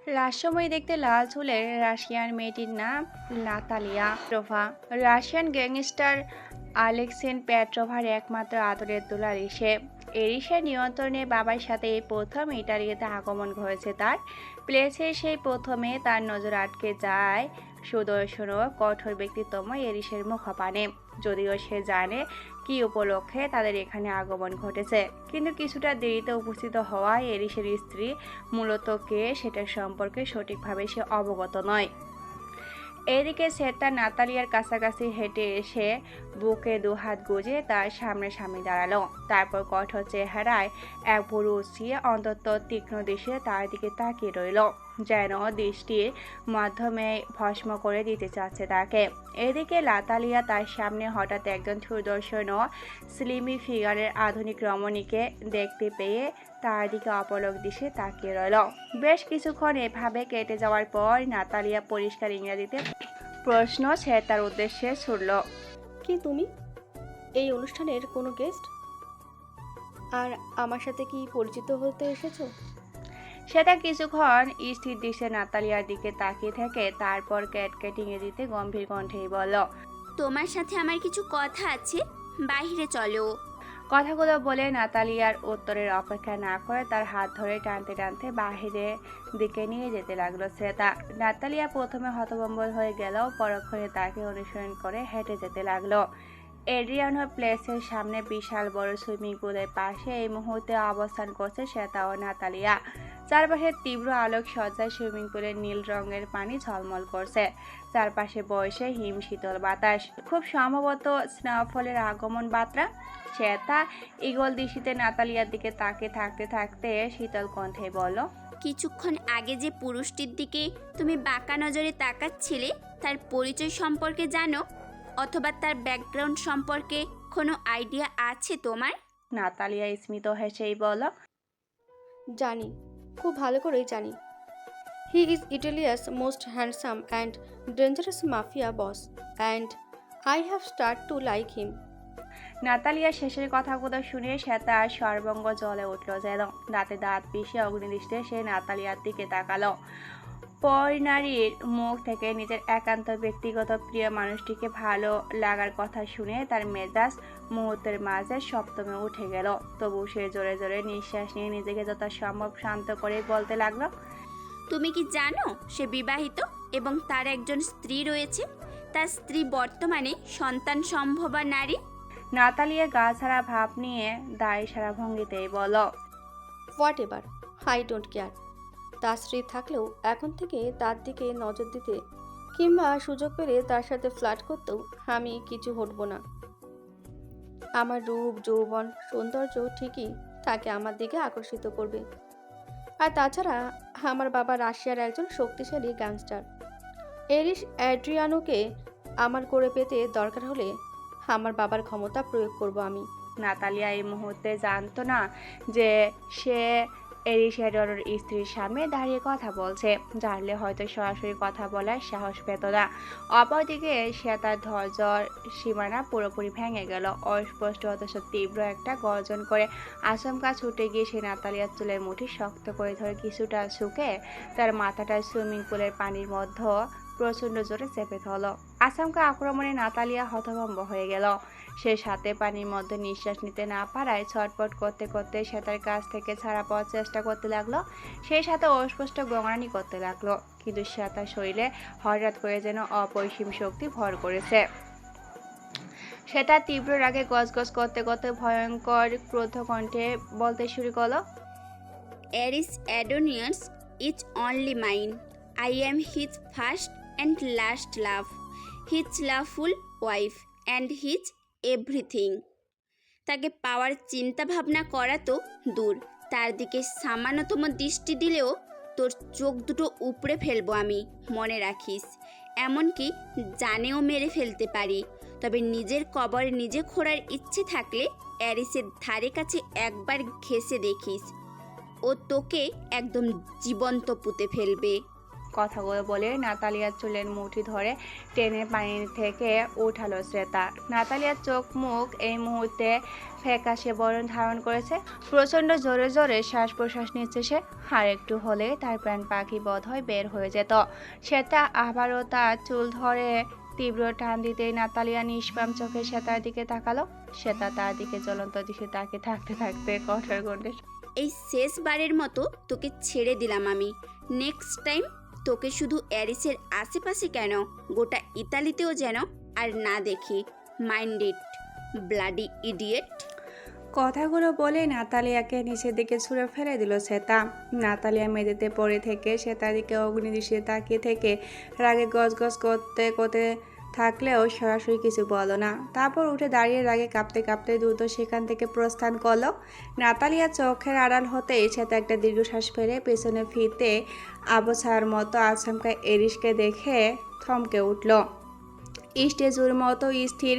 রাজসময় দেখতে লাল চুলের রাশিয়ান মেয়েটির নাম নাতালিয়া পেট্রোভা। রাশিয়ান গ্যাংস্টার আলেক্সেন পেট্রোভার একমাত্র আদরের দুলার সে। এরিসের নিয়ন্ত্রণে বাবার সাথে এই প্রথম ইটালিতে আগমন ঘটেছে তার। প্লেসে সেই প্রথমে তার নজর আটকে যায় সুদর্শন ও কঠোর ব্যক্তিত্ব এরিসের মুখপানে। যদিও সে জানে কি উপলক্ষে তাদের এখানে আগমন ঘটেছে, কিন্তু কিছুটা দেরিতে উপস্থিত হওয়ায় এরিসের স্ত্রী মূলত কে সেটার সম্পর্কে সঠিকভাবে সে অবগত নয়। এদিকে সেটা নাতালিয়ার কাছাকাছি হেঁটে এসে বুকে দুহাত গুজে তার সামনাসামনি দাঁড়ালো। তারপর কঠোর চেহারায় এক ভুরু উঁচিয়ে অন্তত তীক্ষ্ণ দৃষ্টিতে তার দিকে তাকিয়ে রইল, যেন দৃষ্টির মাধ্যমে ভস্ম করে দিতে চাচ্ছে তাকে। এদিকে নাতালিয়া তার সামনে হঠাৎ একজন সুদর্শন ও স্লিমি ফিগারের আধুনিক রমণীকে দেখতে পেয়ে তার দিকে অপলক দৃষ্টিতে তাকিয়ে রইল। বেশ কিছুক্ষণ এভাবে কেটে যাওয়ার পর নাতালিয়া পরিষ্কার ইংরেজিতে প্রশ্ন সে তার উদ্দেশ্যে ছুড়ল। কি তুমি এই অনুষ্ঠানের কোনো গেস্ট? আর আমার সাথে কি পরিচিত হতে এসেছো? সেটা কিছুক্ষণ স্থির দৃশ্যে নাতালিয়ার দিকে তাকিয়ে থেকে তারপর ক্যাটকেট ইংরেজিতে গম্ভীর কণ্ঠেই বলল, তোমার সাথে আমার কিছু কথা আছে, বাইরে চলো। কথাগুলো বলে নাতালিয়ার উত্তরের অপেক্ষা না করে তার হাত ধরে টানতে টানতে বাহিরে দিকে নিয়ে যেতে লাগলো শ্বেতা। নাতালিয়া প্রথমে হতভম্ব হয়ে গেলেও পরক্ষণে তাকে অনুসরণ করে হেঁটে যেতে লাগলো। এড্রিয়ানো প্লেসের সামনে বিশাল বড় সুইমিং পুলের পাশে এই মুহূর্তে অবস্থান করছে শ্বেতা ও নাতালিয়া। চারপাশে তীব্র আলোক সজ্জায় সুইমিং পুলের নীল রঙের পানি ঝলমল করছে। চারপাশে বয়সে হিম শীতল বাতাস, খুব সম্ভবত স্নোফলের আগমন বার্তা। শ্বেতা ঈগল দৃষ্টিতে নাতালিয়ার দিকে তাকিয়ে থাকতে থাকতে শীতল কণ্ঠে বলল, কিছুক্ষণ আগে যে পুরুষটির দিকে তুমি বাঁকা নজরে তাকাচ্ছিলে তার পরিচয় সম্পর্কে জানো, অথবা তার ব্যাকগ্রাউন্ড সম্পর্কে কোনো আইডিয়া আছে তোমার? নাতালিয়া স্মিত হেসেই বলল, জানি, খুব ভালো করেই জানি। He is Italy's most handsome and dangerous mafia boss, and I have start to like him. Natalia শেষের কথাগুলো শুনে শ্বেতা সর্বঙ্গ জ্বলে উঠল যেন। দাঁতে দাঁত পিষে অগ্নিদৃষ্টে সে নাতালিয়ার দিকে তাকালো। পরিনারীর মুখ থেকে নিজের একান্ত ব্যক্তিগত প্রিয় মানুষটিকে ভালো লাগার কথা শুনে তার মেজাজ মুহূর্তের মাঝে সপ্তমে উঠে গেল। তবু সে জোরে জোরে নিঃশ্বাস নিয়ে নিজেকে যথাসম্ভব শান্ত করে বলতে লাগলো, তুমি কি জানো সে বিবাহিত এবং তার একজন স্ত্রী রয়েছে? তার স্ত্রী বর্তমানে সন্তান সম্ভবা নারী। নাতালিয়া গা ছাড়া ভাব নিয়ে দায় সারা ভঙ্গিতেই বলল, what ever, I don't care. তার স্ত্রী থাকলেও এখন থেকে তার দিকে নজর দিতে কিংবা সুযোগ পেলে তার সাথে ফ্লার্ট করতেও আমি কিছু হটব না। আমার রূপ, যৌবন, সৌন্দর্য ঠিকই তাকে আমার দিকে আকর্ষিত করবে। আর তাছাড়া আমার বাবা রাশিয়ার একজন শক্তিশালী গ্যাংস্টার। এরিস অ্যাড্রিয়ানোকে আমার করে পেতে দরকার হলে আমার বাবার ক্ষমতা প্রয়োগ করব আমি। নাতালিয়া এই মুহূর্তে জানতো না যে সে এরিশেডর স্ত্রীর সামনে দাঁড়িয়ে কথা বলছে। জানলে হয়তো সরাসরি কথা বলার সাহস পেত না। অপরদিকে সে তার ধৈর্যর সীমানা পুরোপুরি ভেঙে গেল। অস্পষ্ট অথচ তীব্র একটা গর্জন করে আচমকা ছুটে গিয়ে সে নাতালিয়ার চুলের মুঠি শক্ত করে ধরে কিছুটা ঝুঁকে তার মাথাটা সুইমিং পুলের পানির মধ্যে প্রচণ্ড জোরে চেপে ধরল। আচমকা আক্রমণে নাতালিয়া হতভম্ব হয়ে গেল। সে সাথে পানির মধ্যে নিঃশ্বাস নিতে না পারায় ছটফট করতে করতে সে তার কাছ থেকে ছাড়া পাওয়ার চেষ্টা করতে লাগলো। সেই সাথে অস্পষ্ট গোঙানি করতে লাগলো, কিন্তু সে তার শরীরে হঠাৎ করে যেন অপরিসীম শক্তি ভর করেছে। সেটা তীব্র রাগে গজগজ করতে করতে ভয়ঙ্কর ক্রোধ কণ্ঠে বলতে শুরু করলো, Aris Adonias is only mine. I am his first and last love, his loveful wife and his everything. তাকে পাওয়ার চিন্তা ভাবনা করা তো দূর, তার দিকে সামান্যতম দৃষ্টি দিলেও তোর চোখ দুটো উপড়ে ফেলবো আমি, মনে রাখিস। এমনকি জানেও মেরে ফেলতে পারি। তবে নিজের কবরে নিজে খোঁড়ার ইচ্ছে থাকলে অ্যারিসের ধারে কাছে একবার ঘেঁষে দেখিস, ও তোকে একদম জীবন্ত পুঁতে ফেলবে। কথাগুলো বলে নাতালিয়ার চুলের মুঠি ধরে টেনে পানি থেকে উঠালো শ্বেতা। নাতালিয়ার চোখ মুখ এই মুহূর্তে ফ্যাকাশে বরণ ধারণ করেছে। প্রচণ্ড জোরে জোরে শ্বাস প্রশ্বাস নিচ্ছে সে। আর একটু হলে তার প্রাণ পাখি বোধহয় বের হয়ে যেত। শ্বেতা আবারও তার চুল ধরে তীব্র টান দিতেই নাতালিয়া নিষ্পাম চোখে শ্বেতার দিকে তাকালো। শ্বেতা তার দিকে জ্বলন্ত দৃষ্টি তাকে থাকতে থাকতে কঠোর কণ্ঠে এই শেষবারের মতো তোকে ছেড়ে দিলাম আমি। নেক্সট টাইম তোকে শুধু অ্যারিসের আশেপাশে কেন, গোটা ইতালিতেও যেন আর না দেখি। Mind it, bloody idiot. কথাগুলো বলে নাতালিয়াকে নিচের দিকে ছুঁড়ে ফেলে দিল শ্বেতা। নাতালিয়া মেঝেতে পড়ে থেকে শ্বেতার দিকে অগ্নিদৃষ্টিতে তাকিয়ে থেকে রাগে গজগজ করতে করতে থাকলেও সরাসরি কিছু বলো না। তারপর উঠে দাঁড়িয়ে রাগে কাঁপতে কাঁপতে দ্রুত সেখান থেকে প্রস্থান করলো। নাতালিয়া চোখের আড়াল হতেই শ্বেতা একটা দীর্ঘশ্বাস ফেলে পেছনে ফিরতে আবছার মতো আচমকা এরিসকে দেখে থমকে উঠল। স্টেজুর মতো স্থির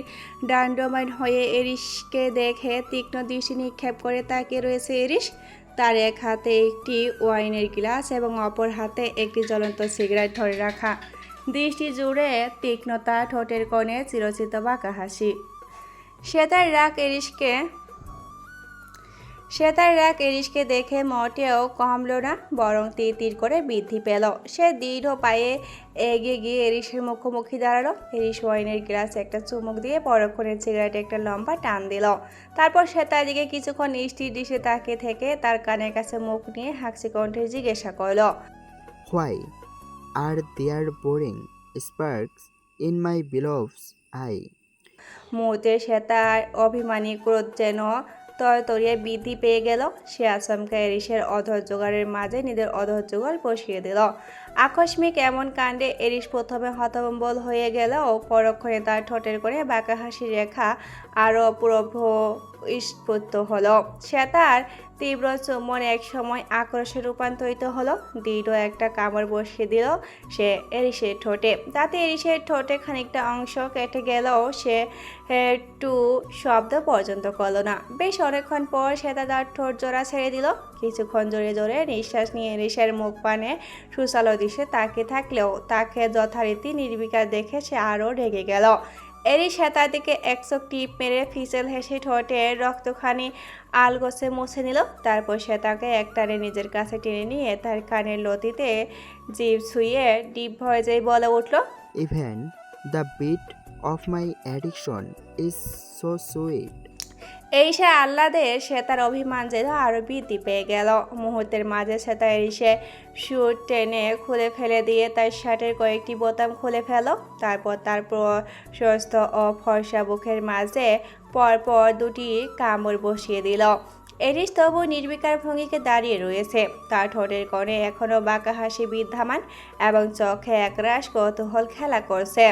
ডান্ডমাইন হয়ে এরিসকে দেখে তীক্ষ্ণ দৃষ্টি নিক্ষেপ করে তাকিয়ে রয়েছে এরিস। তার এক হাতে একটি ওয়াইনের গ্লাস এবং অপর হাতে একটি জ্বলন্ত সিগারেট ধরে রাখা। দৃষ্টি জুড়ে তীক্ষ্ণতা, ঠোঁটের কোণে চিরচিত বাঁকা হাসি। শ্বেতার রাগ এরিসকে দেখে মোটেও কমলো না, বরং তীর তীর করে বৃদ্ধি পেল। সে দৃঢ় পায়ে এগিয়ে গিয়ে এরিসের মুখোমুখি দাঁড়ালো। এরিস ওয়াইনের গ্লাসে একটা চুমুক দিয়ে পরক্ষণে সিগারেটে একটা লম্বা টান দিল। তারপর সে তার দিকে কিছুক্ষণ স্থির দৃষ্টি তাকিয়ে থেকে তার কানের কাছে মুখ নিয়ে হাসি কণ্ঠে জিজ্ঞাসা করল, Why are there boring sparks in my beloved's eye? মুহূর্তে সে তার অভিমানী ক্রোধ যেন তরতরিয়ে বৃদ্ধি পেয়ে গেল। সে আচমকা এরিসের অধর জোগাড়ের মাঝে নিজের অধর জোগাড় বসিয়ে দিল। আকস্মিক এমন কাণ্ডে এরিস প্রথমে হতভম্ব হয়ে গেল ও পরক্ষণে তার ঠোঁটের করে বাঁকা হাসি রেখা আরও স্ফুট হলো। সে তার তীব্র চুম্বন এক সময় আক্রোশে রূপান্তরিত হলো। দৃঢ় একটা কামড় বসিয়ে দিল সে এরিসের ঠোঁটে। তাতে এরিসের ঠোঁটে খানিকটা অংশ কেটে গেলেও সে একটু শব্দ পর্যন্ত করল না। বেশ অনেকক্ষণ পর সে তার ঠোঁট জোড়া ছেড়ে দিল। কিছুক্ষণ জোরে জোরে নিঃশ্বাস নিয়ে এরিসের মুখ পানে সুশালো দৃশ্যে তাকিয়ে থাকলেও তাকে যথারীতি নির্বিকার দেখে সে আরও রেগে গেল। এরিস তার দিকে একশো টিপ মেরে ফিসেল হেসে ঠোঁটের রক্তখানি আলগোছে মুছে নিল। তারপর সে তাকে একটানে নিজের কাছে টেনে নিয়ে তার কানের লতিতে জিভ ছুঁয়ে ডিপ ভয়েসেই বলে উঠল, Even the beat of my addiction is so sweet. এই সে আহ্লাদে সে তার অভিমান যেন আরও বৃদ্ধি পেয়ে গেল। মুহূর্তের মাঝে সে তার এরিসে শুট টেনে খুলে ফেলে দিয়ে তার শার্টের কয়েকটি বোতাম খুলে ফেল। তারপর তার প্রশস্ত ও ফর্সা বুকের মাঝে পরপর দুটি কামড় বসিয়ে দিল। এরিস তবু নির্বিকার ভঙ্গিকে দাঁড়িয়ে রয়েছে। তার ঠোঁটের কোণে এখনও বাঁকা হাসি বিদ্যমান এবং চোখে একরাশ কৌতূহল খেলা করছে।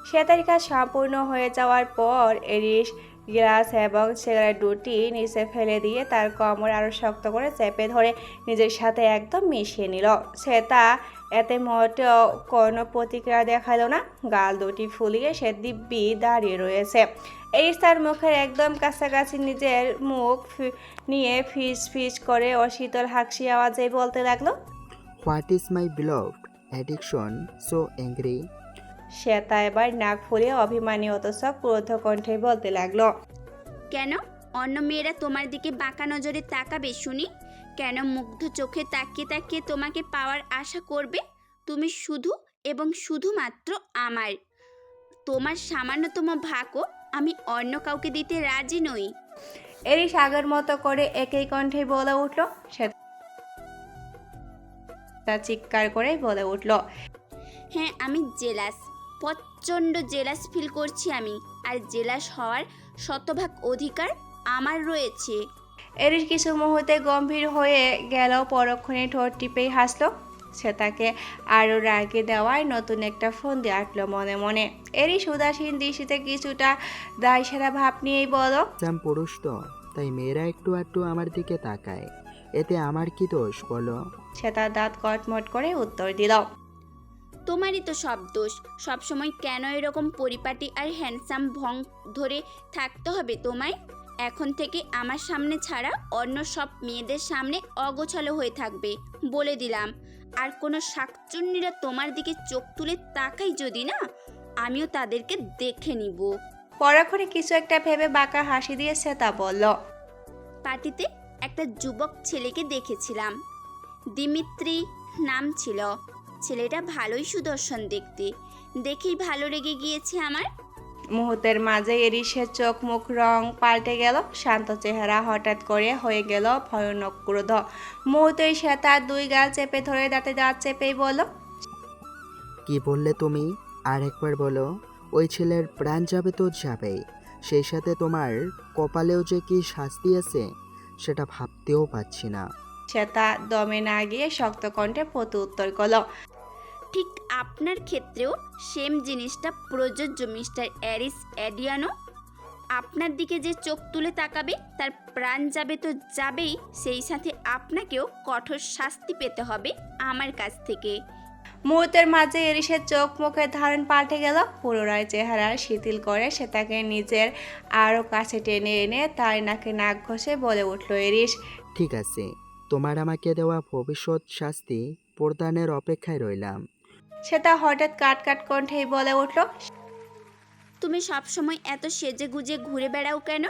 সে তার কাজ সম্পূর্ণ হয়ে যাওয়ার পর এরিস গ্লাস এবং সিগারেট দুটি নিচে ফেলে দিয়ে তার কোমর আরও শক্ত করে চেপে ধরে নিজের সাথে একদম মিশিয়ে নিল। সে তা এতে মোটেও কোনো প্রতিক্রিয়া দেখালো না। গাল দুটি ফুলিয়ে সে দিব্যি দাঁড়িয়ে রয়েছে। এরিস তার মুখের একদম কাছাকাছি নিজের মুখ নিয়ে ফিস ফিস করে অশীতল হাসি আওয়াজে বলতে লাগলো, What is my beloved addiction so angry? Shweta এবার নাক ফুলিয়ে অভিমানী অথচ ক্রোধ কণ্ঠে বলতে লাগলো, কেন অন্য মেয়েরা তোমার দিকে বাঁকা নজরে তাকাবে শুনি? কেন মুগ্ধ চোখে তাকিয়ে তাকিয়ে তোমাকে পাওয়ার আশা করবে? তুমি শুধু এবং শুধুমাত্র আমার। তোমার সামান্যতম ভাগও আমি অন্য কাউকে দিতে রাজি নই। এরিস আগের মতো করে একই কণ্ঠে বলে উঠল। শ্বেতা চিৎকার করে বলে উঠল, হ্যাঁ, আমি জেলাস, প্রচণ্ড জেলাস ফিল করছি আমি। আর জেলাস হওয়ার শতভাগ অধিকার আমার রয়েছে। এরিস কিছু মুহূর্তে গম্ভীর হয়ে গেল, পরক্ষণে ঠোঁট টিপেই হাসলো। সে তাকে আরও রাগে দেওয়ায় নতুন একটা ফোন দিয়ে আটল মনে মনে। এরিস উদাসীন দৃষ্টিতে কিছুটা দায়সারা ভাব নিয়েই বলো, আমি পুরুষ তো, তাই মেয়েরা একটু আধটু আমার দিকে তাকায়, এতে আমার কি দোষ বলো? সে তার দাঁত কটমট করে উত্তর দিল, তোমারই তো সব দোষ। সবসময় কেন এরকম পরিপাটি আর হ্যান্ডসাম ভং ধরে থাকতে হবে তোমায়? এখন থেকে আমার সামনে ছাড়া অন্য সব মেয়েদের সামনে অগোছালো হয়ে থাকবে বলে দিলাম। আর কোনো শাকচুন্নিরা তোমার দিকে চোখ তুলে তাকাই যদি না, আমিও তাদেরকে দেখে নিব। পরক্ষণে কিছু একটা ভেবে বাঁকা হাসি দিয়ে শ্বেতা বলল, পার্টিতে একটা যুবক ছেলেকে দেখেছিলাম, দিমিত্রি নাম ছিল। ছেলেটা ভালোই সুদর্শন দেখতে, দেখেই ভালো লেগে গিয়েছে আমার। মুহূর্তের মাঝে এরিসের চোখ মুখ রং পাল্টে গেল। শান্ত চেহারা হঠাৎ করে হয়ে গেল ভয়ানক ক্রোধ। মুহূর্তেই সে তার দুই গাল চেপে ধরে দাঁতে দাঁত চেপেই বলল, কি বললে তুমি? আর একবার বলো। ওই ছেলের প্রাণ যাবে তো যাবেই, সেই সাথে তোমার কপালেও যে কি শাস্তি আছে সেটা ভাবতেও পাচ্ছি না। সে তা দমে না গিয়ে শক্ত কণ্ঠে প্রতি উত্তর করল, ঠিক আপনার ক্ষেত্রেও সেম জিনিসটা প্রযোজ্য মিস্টার অ্যারিস অ্যাডিয়ানো। আপনার দিকে যে চোখ তুলে তাকাবে তার প্রাণ যাবে তো যাবেই, সেই সাথে আপনাকেও কঠোর শাস্তি পেতে হবে আমার কাছ থেকে। মুহূর্তের মাঝে এরিসের চোখ মুখের ধারণ পাল্টে গেল। পুনরায় চেহারা শিথিল করে সে তাকে নিজের আরও কাছে টেনে এনে তার নাকে নাক ঘষে বলে উঠল, এরিস, ঠিক আছে, তোমার আমাকে দেওয়া ভবিষ্যৎ শাস্তি প্রদানের অপেক্ষায় রইলাম। সে তা হঠাৎ কাট কাট কণ্ঠেই বলে উঠল, তুমি সবসময় এত সেজে গুজে ঘুরে বেড়াও কেন?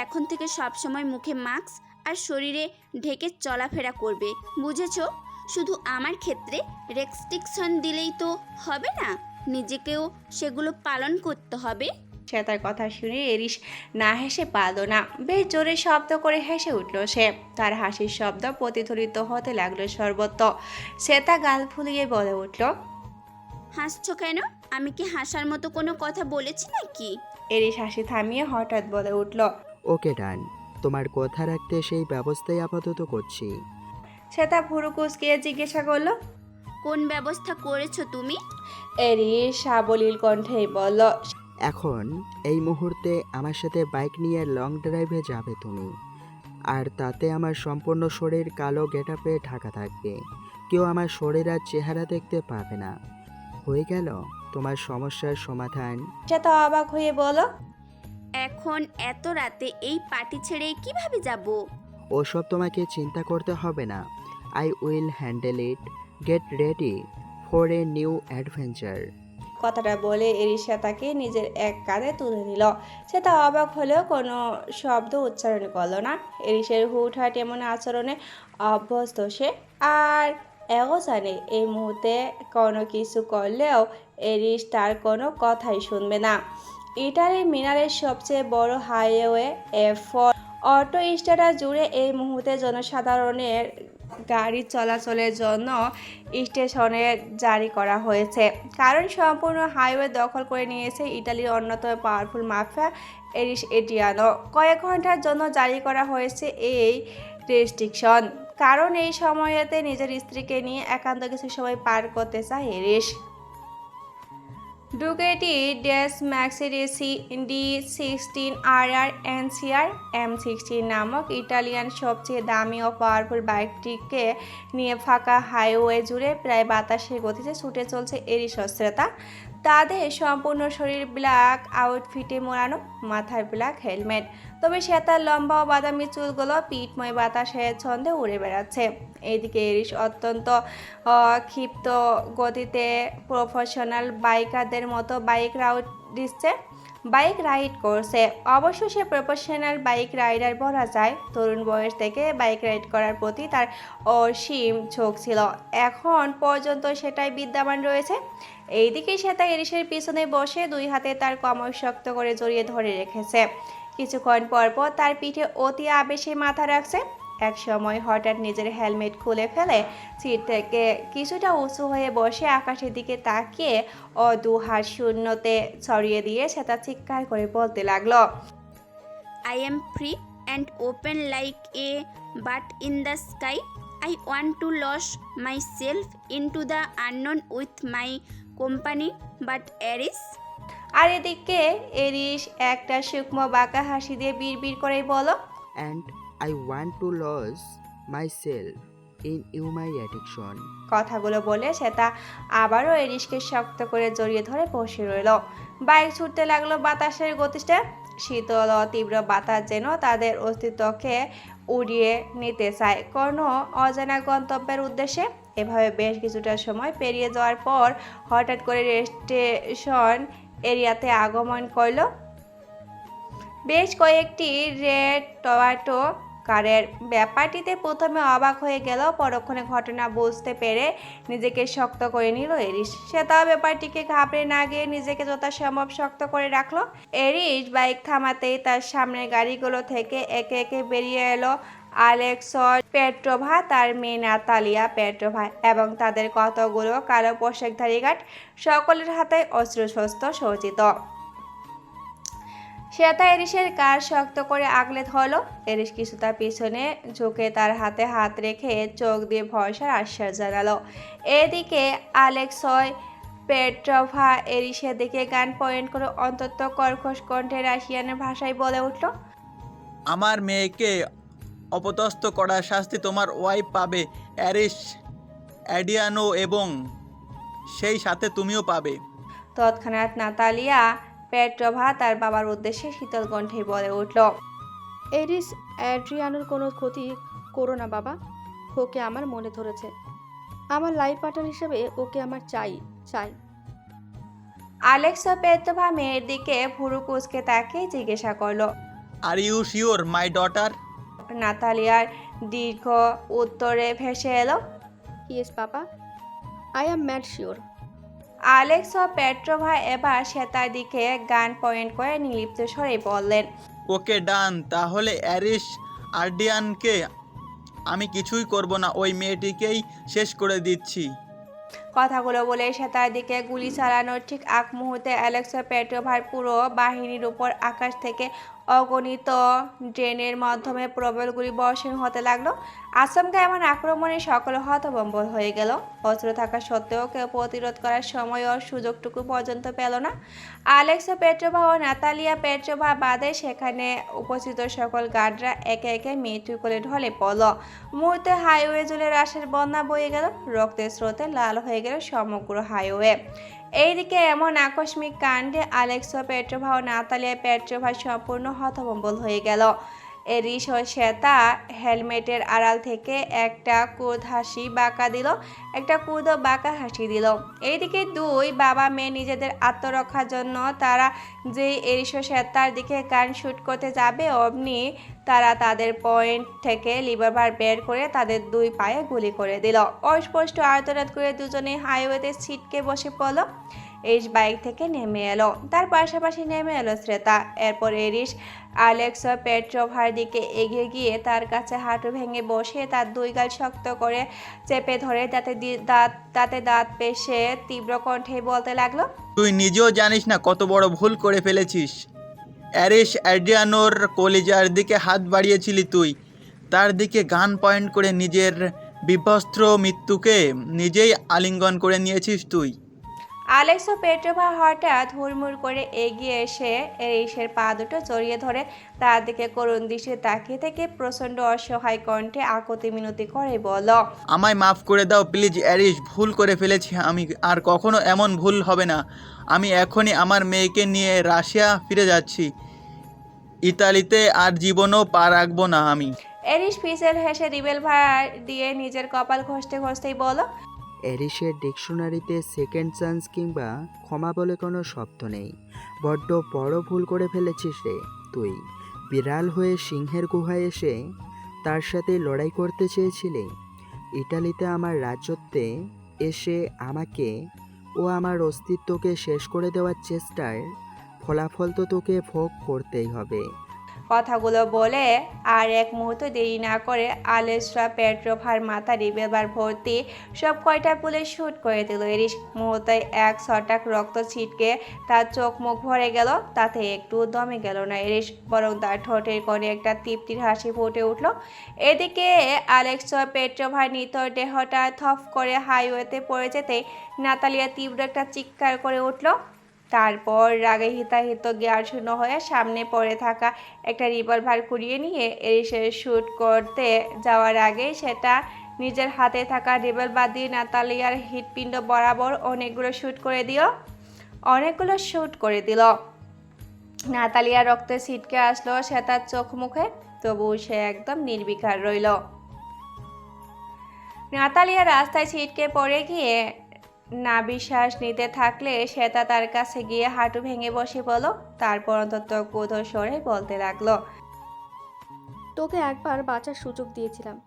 এখন থেকে সবসময় মুখে মাস্ক আর শরীরে ঢেকে চলাফেরা করবে, বুঝেছো? শুধু আমার ক্ষেত্রে রেস্ট্রিকশন দিলেই তো হবে না, নিজেকেও সেগুলো পালন করতে হবে। সে তার কথা শুনে এরিস না হেসে পারল না। বেশ জোরে শব্দ করে হেসে উঠল সে। তার হাসির শব্দ প্রতিধ্বনিত হতে লাগলো সর্বত্র। সে তা গাল ফুলিয়ে বলে উঠল, হাসছো কেন? আমি কি হাসার মতো কোনো কথা বলেছি নাকি? এরিস হাসি থামিয়ে হঠাৎ বলে উঠল, ওকে ডান, তোমার কথা রাখতে সেই ব্যবস্থাই আপাতত করছি। সে তা ভুরু কুচকিয়ে জিজ্ঞাসা করলো, কোন ব্যবস্থা করেছো তুমি? এরিস সাবলীল কণ্ঠেই বলল, এখন এই মুহূর্তে আমার সাথে বাইক নিয়ে লং ড্রাইভে যাবে তুমি, আর তাতে আমার সম্পূর্ণ শরীর কালো গেটআপে ঢাকা থাকবে, কেউ আমার শরীর আর চেহারা দেখতে পাবে না। হয়ে গেল তোমার সমস্যার সমাধান। সে তা অবাক হয়ে বলল, এখন এত রাতে এই পার্টি ছেড়ে কিভাবে যাব? ওসব তোমাকে চিন্তা করতে হবে না, I will handle it, get ready for a new adventure. কথাটা বলে এরিসা তাকে নিজের এক কাঁধে তুলে নিল। সে তা অবাক হলেও কোনো শব্দ উচ্চারণ করলো না। এরিসের হুটহাট এমন আচরণে অভ্যস্ত সে, আর এও জানে এই মুহূর্তে কোনো কিছু করলেও এরিস তার কোনো কথাই শুনবে না। ইটালির মিনারের সবচেয়ে বড় হাইওয়ে F4 অটো স্ট্যাটা জুড়ে এই মুহূর্তে জনসাধারণের গাড়ি চলাচলের জন্য স্টেশনে জারি করা হয়েছে, কারণ সম্পূর্ণ হাইওয়ে দখল করে নিয়েছে ইতালির অন্যতম পাওয়ারফুল মাফিয়া এরিস এডিয়ানো। কয়েক ঘন্টার জন্য জারি করা হয়েছে এই রেস্ট্রিকশন, কারণ এই সময়তে নিজের স্ত্রীকে নিয়ে একান্ত কিছু সময় পার করতে চায় এরিস। ডুকেটি ড্যাশ ম্যাক্সিডেসি D16RR NCR M16 নামক ইটালিয়ান সবচেয়ে দামি ও পাওয়ারফুল বাইকটিকে নিয়ে ফাঁকা হাইওয়ে জুড়ে প্রায় বাতাসের গতিতে ছুটে চলছে এরিস অস্ত্রেতা। তাদের সম্পূর্ণ শরীর ব্ল্যাক আউটফিটে মোড়ানো, মাথায় ব্ল্যাক হেলমেট, তবে সে তার লম্বা ও বাদামি চুলগুলো পিঠময় বাতাসের ছন্দে উড়ে বেড়াচ্ছে। এইদিকে এরিস অত্যন্ত ক্ষিপ্ত গতিতে প্রফেশনাল বাইকারদের মতো বাইক রাইড করছে। অবশ্য সে প্রফেশনাল বাইক রাইডার বলা যায়। তরুণ বয়স থেকে বাইক রাইড করার প্রতি তার অসীম ঝোঁক ছিল, এখন পর্যন্ত সেটাই বিদ্যমান রয়েছে। এইদিকে সে তার এরিসের পিছনে বসে দুই হাতে তার কোমর শক্ত করে জড়িয়ে ধরে রেখেছে। কিছুক্ষণ পর পর তার পিঠে অতি আবেশে মাথা রাখছে। এক সময় হঠাৎ নিজের হেলমেট খুলে ফেলে সিট থেকে কিছুটা উঁচু হয়ে বসে আকাশের দিকে তাকিয়ে ও দু হাত শূন্যতে ছড়িয়ে দিয়ে সে তা চিৎকার করে বলতে লাগলো, I am free and open like a bird in the sky. I want to lose myself into the unknown with my company, but Aris. আর এদিকে এরিস একটা সূক্ষ্ম বাঁকা হাসি দিয়ে বিড়বিড় করেই বলো, and I want to lose myself in you my addiction. কথাগুলো বলে সে তা আবারও এরিসকে শক্ত করে জড়িয়ে ধরে বসে রইল। বাইক ছুটতে লাগলো বাতাসের গতিতে। শীতল ও তীব্র বাতাস যেন তাদের অস্তিত্বকে উড়িয়ে নিতে চায় কোনো অজানা গন্তব্যের উদ্দেশ্যে। এভাবে বেশ কিছুটা সময় পেরিয়ে যাওয়ার পর হঠাৎ করে স্টেশন এরিয়াতে আগমন করলো বেশ কয়েকটি রেড টমেটো কারের। ব্যাপারটিতে প্রথমে অবাক হয়ে গেল, পরক্ষণে ঘটনা বুঝতে পেরে নিজেকে শক্ত করে নিল এরিস। সে তাও ব্যাপারটিকে ঘাবড়ে না গিয়ে নিজেকে যথাসম্ভব শক্ত করে রাখলো। এরিস বাইক থামাতেই তার সামনের গাড়িগুলো থেকে একে একে বেরিয়ে এলো আলেক্সর পেট্রোভা, তার মেয়ে নাতালিয়া পেট্রোভা এবং তাদের কতগুলো কালো পোশাকধারী গার্ড। সকলের হাতে অস্ত্রশস্ত্র সজ্জিত। শ্বেতা এরিসের কাজ শক্ত করে আগলে ধরলো। এরিস কিছুটা পিছনে ঝুঁকে তার হাতে হাত রেখে চোখ দিয়ে ভরসার আশ্বাস জানালো। এদিকে আলেক্সয় পেট্রোভা এরিসের দিকে গান পয়েন্ট করে অন্তত কর্কশ কণ্ঠে রাশিয়ানের ভাষায় বলে উঠল, আমার মেয়েকে অপদস্থ করার শাস্তি তোমার ওয়াইফ পাবে অ্যারিস অ্যাডিয়ানো, এবং সেই সাথে তুমিও পাবে। তৎক্ষণাৎ নাতালিয়া পেট্রোভা তার বাবার উদ্দেশ্যে শীতল কণ্ঠে বলে উঠল, এরিস অ্যাড্রিয়ানোর কোনো ক্ষতি করো না বাবা, ওকে আমার মনে ধরেছে। আমার লাইফ পার্টনার হিসেবে ওকে আমার চাই চাই। আলেক্সা পেট্রোভা মেয়ের দিকে ভুরু কুঁচকে তাকিয়ে জিজ্ঞাসা করলো। Are you sure my daughter? নাতালিয়ার দীর্ঘ উত্তরে ভেসে এলো, yes papa, I am mad sure. Alex ও পেট্রোভা এবার শ্বেতার দিকে গান পয়েন্ট করে নির্লিপ্ত স্বরে বললেন, ওকে ডান, তাহলে অ্যারিস আর্ডিয়ানকে আমি কিছুই করব না, ওই মেয়েটিকেই শেষ করে দিচ্ছি। কথাগুলো বলে শ্বেতার দিকে গুলি চালানোর ঠিক আগ মুহূর্তে অ্যালেক্স ও পেট্রোভার পুরো বাহিনীর উপর আকাশ থেকে অগণিত ড্রেনের মাধ্যমে প্রবল গুলি বর্ষণ হতে লাগলো। আচমকা এমন আক্রমণে সকল হতভম্ব হয়ে গেল। অস্ত্র থাকা সত্ত্বেও কেউ প্রতিরোধ করার সময় ও সুযোগটুকু পর্যন্ত পেল না। আলেক্স পেট্রোভা ও নাতালিয়া পেট্রোভা বাদে সেখানে উপস্থিত সকল গার্ডরা একে একে মৃত্যু করে ঢলে পড়ল। মুহূর্তে হাইওয়ে জুড়ে রাশের বন্যা বয়ে গেল, রক্তের স্রোতে লাল হয়ে গেল সমগ্র হাইওয়ে। এইদিকে এমন আকস্মিক কাণ্ডে আলেক্স পেট্রোভা ও নাতালিয়া পেট্রোভা সম্পূর্ণ হতভম্বল হয়ে গেল। এরিস ও শ্বেতা হেলমেটের আড়াল থেকে একটা কুঁদ হাসি বাঁকা দিল, একটা কুঁদ বাঁকা হাসি দিল। এইদিকে দুই বাবা মেয়ে নিজেদের আত্মরক্ষার জন্য তারা যে এরিস ও শ্বেতার দিকে গান শুট করতে যাবে, অমনি তারা তাদের পয়েন্ট থেকে রিভলভার বের করে তাদের দুই পায়ে গুলি করে দিল। অস্পষ্ট আর্তনাদ করে দুজনে হাইওয়েতে ছিটকে বসে পড়ল। এরিস বাইক থেকে নেমে এলো, তার পাশাপাশি নেমে এলো শ্বেতা। এরপর এরিস আলেক্স পেট্রোভার দিকে এগিয়ে গিয়ে তার কাছে হাঁটু ভেঙে বসে তার দুই গাল শক্ত করে চেপে ধরে দাঁতে দাঁত পেশে তীব্র কণ্ঠে বলতে লাগলো, তুই নিজেও জানিস না কত বড় ভুল করে ফেলেছিস। অ্যারিস অ্যাডিয়ানোর কলিজার দিকে হাত বাড়িয়েছিলি তুই, তার দিকে গান পয়েন্ট করে নিজের বিভস্ত্র মৃত্যুকে নিজেই আলিঙ্গন করে নিয়েছিস তুই। আলেক্স পেট্রোভা হঠাৎ হুড়মুড় করে এগিয়ে এসে এরিসের পা দুটো জড়িয়ে ধরে তার দিকে করুণ দৃষ্টি তাকিয়ে থেকে প্রচণ্ড অসহায় কণ্ঠে আকুতি মিনতি করে বলল, আমায় মাফ করে দাও প্লিজ অ্যারিস, ভুল করে ফেলেছি আমি, আর কখনো এমন ভুল হবে না। আমি এখনই আমার মেয়েকে নিয়ে রাশিয়া ফিরে যাচ্ছি, ইতালিতে আর জীবনও পা রাখবো না আমি। এরিস ফিসেল হেসে রিভলভার দিয়ে নিজের কপাল ঘষতে ঘষতেই বলল, এরিসের ডিকশনারিতে সেকেন্ড চান্স কিংবা ক্ষমা বলে কোনো শব্দ নেই। বড্ড বড় ভুল করে ফেলেছিস রে তুই। বিড়াল হয়ে সিংহের গুহায় এসে তার সাথে লড়াই করতে চেয়েছিলি। ইটালিতে আমার রাজত্বে এসে আমাকে ও আমার অস্তিত্বকে শেষ করে দেওয়ার চেষ্টার ফলাফল তো তোকে ভোগ করতেই হবে। কথাগুলো বলে আর এক মুহূর্ত দেরি না করে আলেক্সা পেট্রোভার মাথা রিভলভার ভর্তি সব কয়টা পুলে শুট করে দিল এরিস। মুহূর্তে এক ছটাক রক্ত ছিটকে তার চোখ মুখ ভরে গেল, তাতে একটু দমে গেল না এরিস, বরং তার ঠোঁটের কোণে একটা তৃপ্তির হাসি ফুটে উঠল। এদিকে আলেক্সা পেট্রোভার নিথর দেহটা থপ করে হাইওয়েতে পড়ে যেতে নাতালিয়া তীব্র একটা চিৎকার করে উঠল। তারপর রাগে হিতাহিত জ্ঞান শূন্য হয়ে সামনে পড়ে থাকা একটা রিভলভার কুড়িয়ে নিয়ে এরিসের শ্যুট করতে যাওয়ার আগে সেটা নিজের হাতে থাকা রিভলভার দিয়ে নাতালিয়ার হৃৎপিণ্ড বরাবর অনেকগুলো শ্যুট করে দিল। নাতালিয়ার রক্তে ছিটকে আসলো সে তার চোখ মুখে, তবুও সে একদম নির্বিকার রইল। নাতালিয়া রাস্তায় ছিটকে পড়ে গিয়ে না বিশ্বাস নিতে থাকলে শ্বেতা তার কাছে গিয়ে হাঁটু ভেঙে বসে বলল। তারপর অন্তত কোধ স্বরে বলতে লাগলো। তোকে একবার বাঁচার সুযোগ দিয়েছিলাম,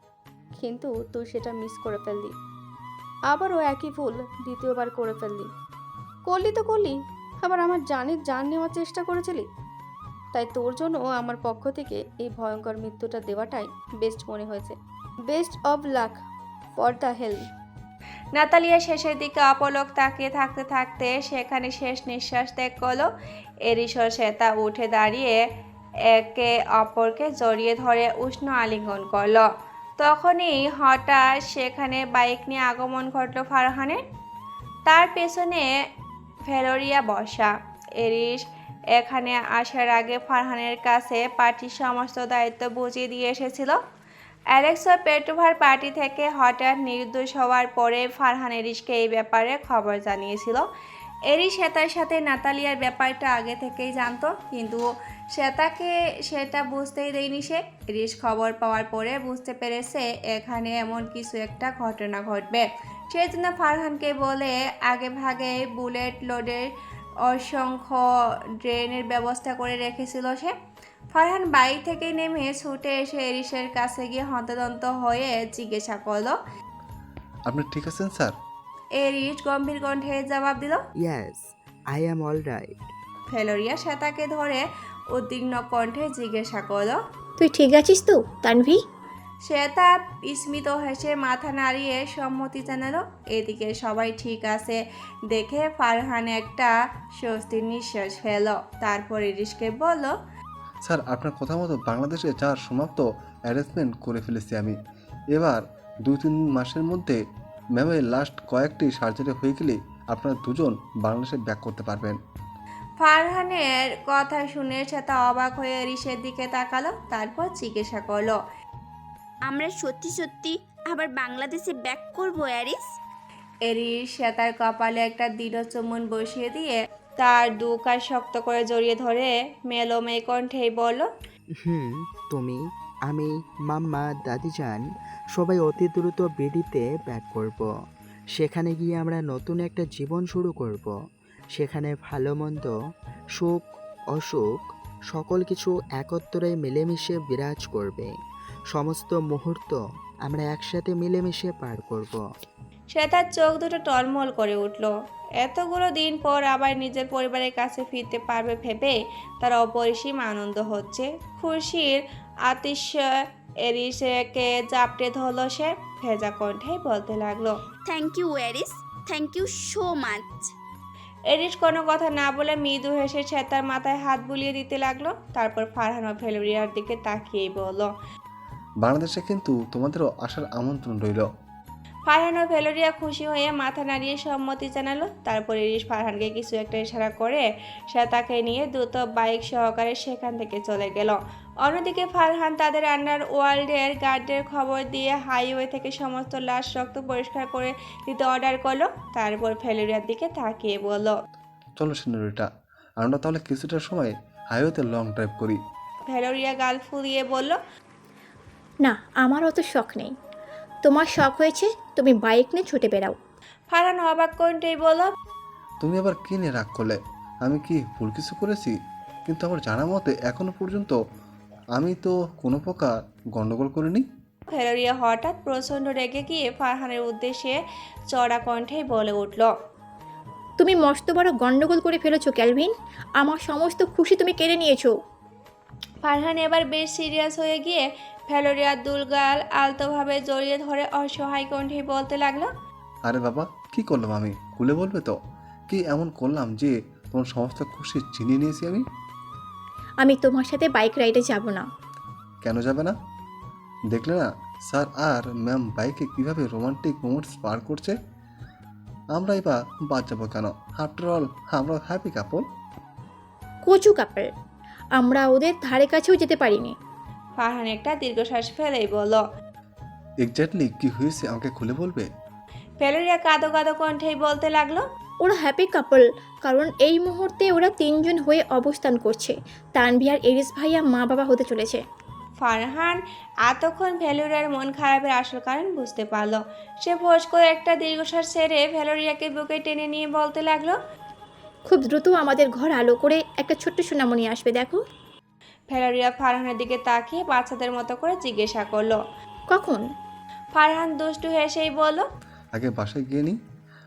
কিন্তু তুই সেটা মিস করে ফেললি। আবারও একই ভুল দ্বিতীয়বার করে ফেললি। করলি তো করলি, আবার আমার জান নেওয়ার চেষ্টা করেছিলি। তাই তোর জন্য আমার পক্ষ থেকে এই ভয়ঙ্কর মৃত্যুটা দেওয়াটাই বেস্ট মনে হয়েছে। Best of luck for the health. Natalia শেষের দিকে অপলক তাকিয়ে থাকতে থাকতে সেখানে শেষ নিঃশ্বাস ত্যাগ করলো। এরিস ও শ্বেতা উঠে দাঁড়িয়ে একে অপরকে জড়িয়ে ধরে উষ্ণ আলিঙ্গন করলো। তখনই হঠাৎ সেখানে বাইক নিয়ে আগমন ঘটলো ফারহানের। তার পেছনে ভ্যালোরিয়া বসা। এরিস এখানে আসার আগে ফারহানের কাছে পার্টির সমস্ত দায়িত্ব বুঝিয়ে দিয়ে এসেছিল। অ্যালেক্স ও পেট্রোভার পার্টি থেকে হঠাৎ নির্দোষ হওয়ার পরে ফারহান এরিসকে এই ব্যাপারে খবর জানিয়েছিল। এরিস শ্বেতার সাথে নাতালিয়ার ব্যাপারটা আগে থেকেই জানতো, কিন্তু শ্বেতাকে সেটা বুঝতেই দেয়নি সে। এরিস খবর পাওয়ার পরে বুঝতে পেরেছে এখানে এমন কিছু একটা ঘটনা ঘটবে। সেই জন্য ফারহানকে বলে আগে ভাগে বুলেট লোডের অসংখ্য ড্রেনের ব্যবস্থা করে রেখেছিল সে। ফারহান বাইক থেকে নেমে ছুটে এসে এরিসের কাছে গিয়ে হন্তদন্ত হয়ে জিজ্ঞাসা করলো। আপনি ঠিক আছেন স্যার? এরিস গম্ভীর কণ্ঠে জবাব দিল। Yes, I am all right. Feloria শ্বেতাকে ধরে উদ্বিগ্ন কণ্ঠে জিজ্ঞাসা করলো। তুই ঠিক আছিস তো তানভি? শ্বেতা বিস্মিত হেসে মাথা নাড়িয়ে সম্মতি জানালো। এদিকে সবাই ঠিক আছে দেখে ফারহান একটা স্বস্তির নিঃশ্বাস ফেল। তারপর এরিসকে বলল। স্যার, আপনার কথা মতো বাংলাদেশে যাওয়ার সমাপ্ত অ্যারেঞ্জমেন্ট করে ফেলেছি আমি। এবার 2-3 মাসের মধ্যে ম্যামের লাস্ট কয়েকটি সার্জারি হয়ে গেলে আপনারা দুজন বাংলাদেশে ব্যাক করতে পারবেন। ফারহানের কথা শুনে শ্বেতা অবাক হয়ে এরিসের দিকে তাকালো। তারপর জিজ্ঞাসা করলো। আমরা সত্যি সত্যি আবার বাংলাদেশে ব্যাক করবো অ্যারিস? এরিস শ্বেতার কপালে একটা দৃঢ় চুম্বন বসিয়ে দিয়ে তার দু কাঁধ শক্ত করে জড়িয়ে ধরে মেলোমেয় কণ্ঠেই বলল। তুমি, আমি, মাম্মা, দাদিজান সবাই অতি দ্রুত বিডিতে ব্যাক করব। সেখানে গিয়ে আমরা নতুন একটা জীবন শুরু করব। সেখানে ভালো মন্দ, সুখ অসুখ সকল কিছু একত্রে মিলেমিশে বিরাজ করবে। সমস্ত মুহূর্ত আমরা একসাথে মিলেমিশে পার করব। শ্বেতার চোখ দুটো টলমল করে উঠল। এতগুলো দিন পর আবার নিজের পরিবারের কাছে ফিরতে পারবে ভেবে তার অপরিসীম আনন্দ হচ্ছে। খুশির আতিশয এরিসকে জাপটে ধরল সে। ভেজা কণ্ঠে বলতে লাগলো। Thank you Aris, thank you so much. Aris কোনো কথা না বলে মৃদু হেসে শ্বেতার মাথায় হাত বুলিয়ে দিতে লাগলো। তারপর ফারহান ও ফেলোরিয়ার দিকে তাকিয়েই বলল। বাংলাদেশে কিন্তু তোমাদেরও আসার আমন্ত্রণ রইল। ফারহান ও ফেলোরিয়া খুশি হয়ে মাথা নাড়িয়ে সম্মতি জানালো। তারপর ইরিশ ফারহানকে কিছু একটা ইশারা করে সে তাকে নিয়ে দ্রুত বাইক সহকারে সেখান থেকে চলে গেল। অন্যদিকে ফারহান তাদের আন্ডার ওয়ার্ল্ডের গার্ডের খবর দিয়ে হাইওয়ে থেকে সমস্ত লাশ রক্ত পরিষ্কার করে দিতে অর্ডার করলো। তারপর ফেলোরিয়ার দিকে তাকিয়ে বলল। চলো সিনিয়রিটা, আমরা তাহলে কিছুটা সময় হাইওয়েতে লং ড্রাইভ করি। ফেলোরিয়া গাল ফুলিয়ে বলল। না, আমার অত শখ নেই। তোমার শখ হয়েছে, তুমি বাইক নিয়ে ছুটে বেড়াও। ফারহান অবাক কণ্ঠেই বলল। তুমি আবার কি নিয়ে রাগ করলে? আমি কি ভুল কিছু করেছি? কিন্তু আমার জানা মতে এখনো পর্যন্ত আমি তো কোনো প্রকার গন্ডগোল করিনি। ফেলোরিয়া হঠাৎ প্রচণ্ড রেগে গিয়ে ফারহানের উদ্দেশ্যে চড়া কণ্ঠেই বলে উঠল। তুমি মস্ত বড় গন্ডগোল করে ফেলেছো ক্যালভিন। আমার সমস্ত খুশি তুমি কেড়ে নিয়েছো। ফারহান এবার বেশ সিরিয়াস হয়ে গিয়ে ফেলোরিয়ার দুলগাল আলতোভাবে জড়িয়ে ধরে অসহায় কণ্ঠে বলতে লাগলো। আরে বাবা, কি করলাম আমি? খুলে বলবে তো? কি এমন করলাম যে তোমার সমস্ত খুশি চিনিয়ে নিয়েছি আমি? আমি তোমার সাথে বাইক রাইডে যাব না। কেন যাবে না? দেখলে না স্যার আর ম্যাম বাইকে কিভাবে রোমান্টিক মোমেন্টস পার করছে? আমরাই বা বাদ যাবো কেন? আফটার অল আমরা হ্যাপি কাপল। কচু কাপড়, আমরা ওদের ধারে কাছেও যেতে পারিনি। ফারহান একটা দীর্ঘশ্বাস ফেলেই বলল। এক্স্যাক্টলি কি হয়েছে আমাকে খুলে বলবে? ফেলোরিয়া কাঁদো কাঁদো কণ্ঠেই বলতে লাগলো। ওরা হ্যাপি কাপল, কারণ এই মুহূর্তে ওরা 3 জন হয়ে অবস্থান করছে। তানভি আর এরিস ভাইয়া মা বাবা হতে চলেছে। ফারহান এতক্ষণ ভ্যালোরিয়ার মন খারাপের আসল কারণ বুঝতে পারল। সে ফোঁস করে একটা দীর্ঘশ্বাস ছেড়ে ভ্যালোরিয়াকে বুকে টেনে নিয়ে বলতে লাগলো। খুব দ্রুত আমাদের ঘর আলো করে একটা ছোট্ট সোনামণি আসবে, দেখো। ভ্যালোরিয়া ফারহানের দিকে তাকিয়ে বাচ্চাদের মতো করে জিজ্ঞাসা করলো। কখন? ফারহান দুষ্টু হেসেই বলল, আগে বাসায় গিয়ে নিই,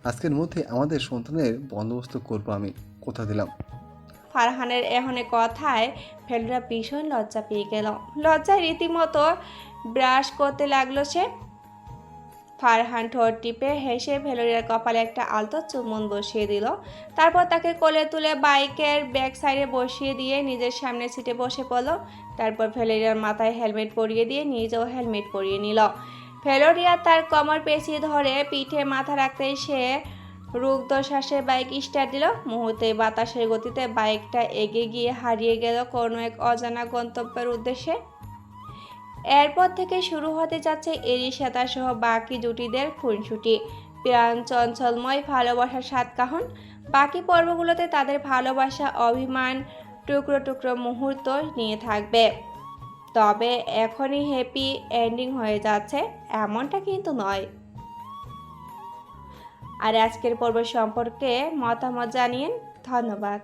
আজকের মধ্যে আমাদের সন্তানের বন্দোবস্ত করবো, আমি কথা দিলাম। ফারহানের এহনে কথায় ভ্যালোরিয়া ভীষণ লজ্জা পেয়ে গেল। লজ্জায় রীতিমতো ব্রাশ করতে লাগলো সে। ফারহান ঠোঁট টিপে হেসে ভ্যালোরিয়ার কপালে একটা আলতো চুম্বন বসিয়ে দিল। তারপর তাকে কোলে তুলে বাইকের ব্যাক সাইডে বসিয়ে দিয়ে নিজের সামনের সিটে বসে পড়ল। তারপর ভ্যালোরিয়ার মাথায় হেলমেট পরিয়ে দিয়ে নিজেও হেলমেট পরিয়ে নিল। ভ্যালোরিয়া তার কোমর পেঁচিয়ে ধরে পিঠে মাথা রাখতেই সে রুগ্ধ শ্বাসে বাইক স্টার্ট দিল। মুহূর্তে বাতাসের গতিতে বাইকটা এগিয়ে গিয়ে হারিয়ে গেল কোনো এক অজানা গন্তব্যের উদ্দেশ্যে। এরপর থেকে শুরু হতে যাচ্ছে এরিশাতা সহ বাকি জুটিদের খুনসুটি, প্রাণ চঞ্চলময় ভালোবাসার সাতকাহন। বাকি পর্বগুলোতে তাদের ভালোবাসা, অভিমান, টুকরো টুকরো মুহূর্ত নিয়ে থাকবে। তবে এখনই হ্যাপি এন্ডিং হয়ে যাচ্ছে এমনটা কিন্তু নয়। আর আজকের পর্ব সম্পর্কে মতামত জানিয়েন। ধন্যবাদ।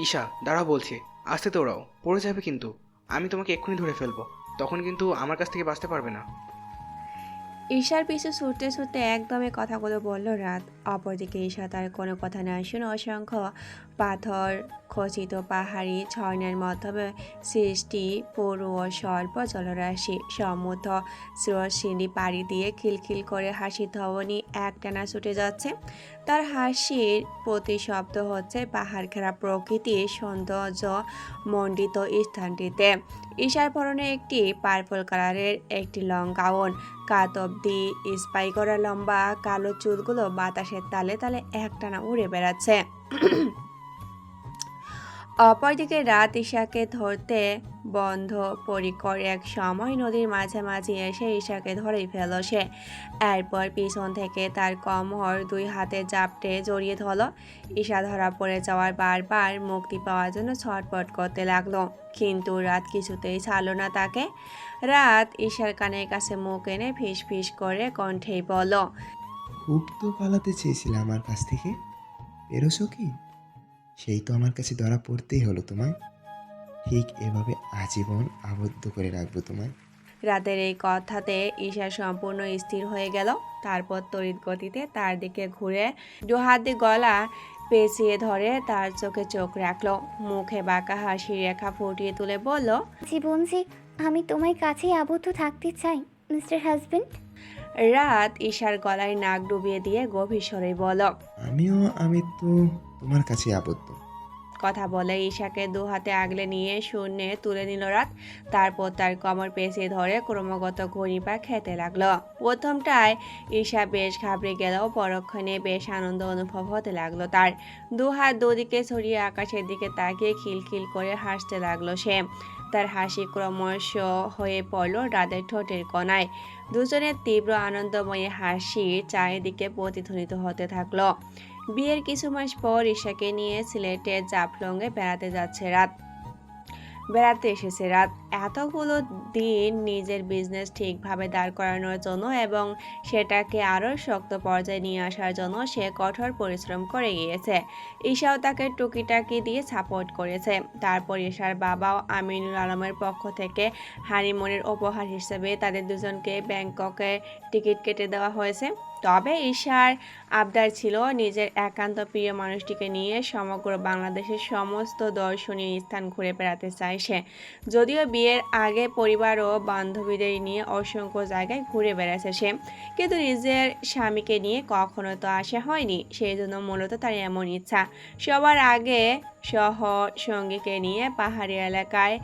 ঈশা, দাঁড়াও বলছি, আস্তে দৌড়াও, পড়ে যাবে কিন্তু। আমি তোমাকে এক্ষুনি ধরে ফেলবো, তখন কিন্তু আমার কাছ থেকে বাঁচতে পারবে না। ঈশার পিছু ছুটতে ছুটতে একদমই কথাগুলো বলল রাত। অপরদিকে ঈশা তার কোনো কথা না শুনে অসংখ্য পাথর খচিত পাহাড়ি ঝর্ণার মাধ্যমে সৃষ্টি পুরু ও স্বল্প জলরাশি সমুদ্র স্রোতসিন্ধি পাড়ি দিয়ে খিলখিল করে হাসি ধবনি একটানা ছুটে যাচ্ছে। তার হাসির প্রতিশব্দ হচ্ছে পাহাড় ঘেরা প্রকৃতির সৌন্দর্য মণ্ডিত স্থানটিতে। ঈশার পরনে একটি পার্পল কালারের একটি লং গাউন, কাত অব্দি স্পাই করা লম্বা কালো চুলগুলো বাতাসের তালে তালে একটানা উড়ে বেড়াচ্ছে। অপরদিকে রাত ঈশাকে ধরতে বন্ধ পরিকর এক সময় নদীর মাঝামাঝি এসে ঈশাকে ধরেই ফেল সে। এরপর পিছন থেকে তার কোমর দুই হাতে জাপটে জড়িয়ে ধরল। ঈশা ধরা পড়ে যাওয়ার বারবার মুক্তি পাওয়ার জন্য ছটফট করতে লাগলো, কিন্তু রাত কিছুতেই ছাড়ল না তাকে। রাত ঈশার কানের কাছে মুখ এনে ফিস ফিস করে কণ্ঠেই বলল, খুব তো পালাতে চেয়েছিলে আমার কাছ থেকে, পেরেছো কি? সেই তো আমার কাছে ধরা পড়তেই হলো তোমায়। ঠিক এভাবে আজীবন আবদ্ধ করে রাখবো তোমায়। রাতের এই কথাতে ঈশা সম্পূর্ণ স্থির হয়ে গেল। তারপর তড়িৎ গতিতে তার দিকে ঘুরে দু হাত দিয়ে গলা পেঁচিয়ে ধরে তার চোখে চোখ রাখলো, মুখে বাঁকা হাসি রেখা ফুটিয়ে তুলে বলল, জীবন যে আমি তোমার কাছেই আবদ্ধ থাকতে চাই মিস্টার হাজবেন্ড। রাত ঈশার গলায় নাক ডুবিয়ে দিয়ে গভীর স্বরে বলল, আমি তো তোমার কাছে আবদ্ধ। কথা বলে ঈশাকে দু হাতে আগলে নিয়ে শূন্যে তুলে নিল রাত। তারপর তার কোমর পেঁচিয়ে ধরে ক্রমাগত ঘড়িপা খেতে লাগলো। প্রথমটায় ঈশা বেশ ঘাবড়ে গেলেও পরক্ষণে বেশ আনন্দ অনুভব হতে লাগলো তার। দু হাত দুদিকে ছড়িয়ে আকাশের দিকে তাকিয়ে খিলখিল করে হাসতে লাগলো সে। তার হাসি ক্রমশ হয়ে পড়ল রাতের ঠোঁটের কোণায়। দুজনের তীব্র আনন্দময় হাসি চারিদিকে প্রতিধ্বনিত হতে থাকলো। বিয়ের কিছু মাস পর ঈশাকে নিয়ে সিলেটের জাফলংয়ে বেড়াতে এসেছে রাত। এতগুলো দিন নিজের বিজনেস ঠিকভাবে দাঁড় করানোর জন্য এবং সেটাকে আরও শক্ত পর্যায়ে নিয়ে আসার জন্য সে কঠোর পরিশ্রম করে গিয়েছে। ঈশাও তাকে টুকিটাকি দিয়ে সাপোর্ট করেছে। তারপর ঈশার বাবাও আমিনুল আলমের পক্ষ থেকে হানিমুনের উপহার হিসেবে তাদের দুজনকে ব্যাংককের টিকিট কেটে দেওয়া হয়েছে। তবে ঈশার আবদার ছিল নিজের একান্ত প্রিয় মানুষটিকে নিয়ে সমগ্র বাংলাদেশের সমস্ত দর্শনীয় স্থান ঘুরে বেড়াতে চায় সে। যদিও বিয়ের আগে পরিবার ও বান্ধবীদের নিয়ে অসংখ্য জায়গায় ঘুরে বেড়াচ্ছে সে, কিন্তু নিজের স্বামীকে নিয়ে কখনো তো আসা হয়নি। সেই জন্য মূলত তার এমন ইচ্ছা সবার আগে সঙ্গীকে নিয়ে পাহাড়ি এলাকায়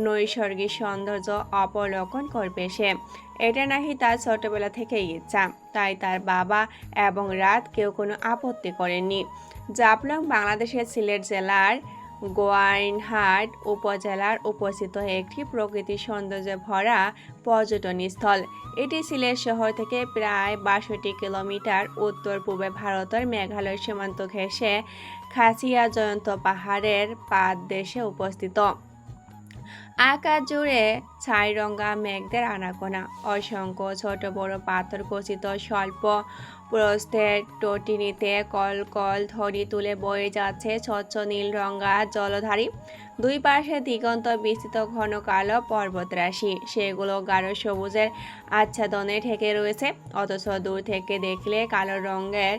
নৈসর্গিক সৌন্দর্য অবলোকন করবে সে। এটা নাকি তার ছোটবেলা থেকেই ইচ্ছা, তাই তার বাবা এবং রাত কেউ কোনো আপত্তি করেননি। জাফলং বাংলাদেশের সিলেট জেলার গোয়াইনহাট উপজেলার উপস্থিত একটি প্রকৃতি সৌন্দর্যে ভরা পর্যটনস্থল। এটি সিলেট শহর থেকে প্রায় 62 কিলোমিটার উত্তর পূর্বে ভারতের মেঘালয় সীমান্ত ঘেঁষে খাসিয়া জয়ন্ত পাহাড়ের পাদদেশে অবস্থিত। আকাশ জুড়ে ছাইরঙা মেঘদের আনাগোনা, অসংখ্য ছোট বড় পাথর খচিত স্বল্প প্রস্থের তটিনীতে কলকল ধরি তুলে বয়ে যাচ্ছে স্বচ্ছ নীল রঙা জলধারী। দুই পাশে দিগন্ত বিস্তৃত ঘন কালো পর্বতরাশি, সেগুলো গাঢ় সবুজের আচ্ছাদনে ঢেকে রয়েছে, অথচ দূর থেকে দেখলে কালো রঙের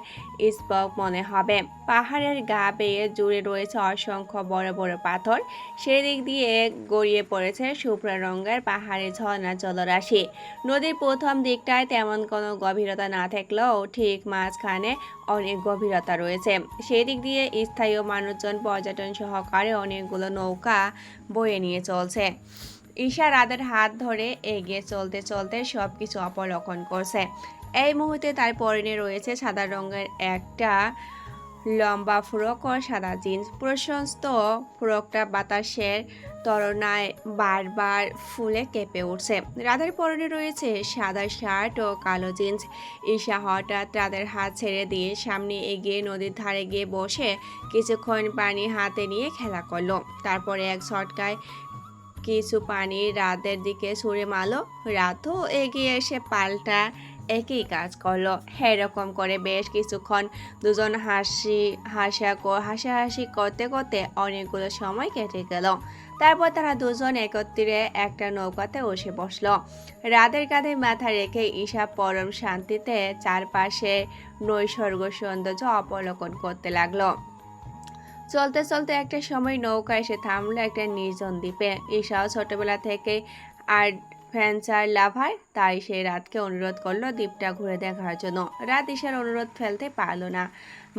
স্পক মনে হবে। পাহাড়ের গা বেয়ে জুড়ে রয়েছে অসংখ্য বড় বড় পাথর, সেদিক দিয়ে গড়িয়ে পড়েছে শুভ্র রঙের পাহাড়ি ঝর্ণা জলরাশি। নদীর প্রথম দিকটায় তেমন কোনো গভীরতা না থাকলেও ঠিক মাঝখানে অনেক গভীরতা রয়েছে। সেদিক দিয়ে স্থায়ী মানুষজন পর্যটন সহকারে অনেকগুলো নৌকা বয়ে নিয়ে চলছে। ঈশা রাতের হাত ধরে এগিয়ে চলতে চলতে সব কিছু অবলোকন করছে। এই মুহূর্তে তার পরনে রয়েছে সাদা রঙের একটা লম্বা ফ্রক ও সাদা জিন্স। প্রশস্ত ফ্রকটা বাতাসের তরণায় বারবার ফুলে কেঁপে উঠছে। রাতের পরনে রয়েছে সাদা শার্ট ও কালো জিন্স। ঈশা হঠাৎ রাতের হাত ছেড়ে দিয়ে সামনে এগিয়ে নদীর ধারে গিয়ে বসে কিছুক্ষণ পানি হাতে নিয়ে খেলা করলো। তারপরে এক ছটকায় কিছু পানি রাতের দিকে ছুঁড়ে মারল। রাতও এগিয়ে এসে পাল্টা একই কাজ করলো। এরকম করে বেশ কিছুক্ষণ দুজন হাসাহাসি করতে করতে অনেকগুলো সময় কেটে গেল। তারপর তারা দুজন একত্রে একটা নৌকাতে বসে বসলো। রাতের কাঁধে মাথা রেখে ঈশা পরম শান্তিতে চারপাশে নৈসর্গ সৌন্দর্য অবলোকন করতে লাগলো। চলতে চলতে একটা সময় নৌকা এসে থামলো একটা নির্জন দ্বীপে। ঈশাও ছোটবেলা থেকে অ্যাডভেঞ্চার লাভার, তাই সেই রাতকে অনুরোধ করলো দ্বীপটা ঘুরে দেখার জন্য। রাত ঈশার অনুরোধ ফেলতে পারল না।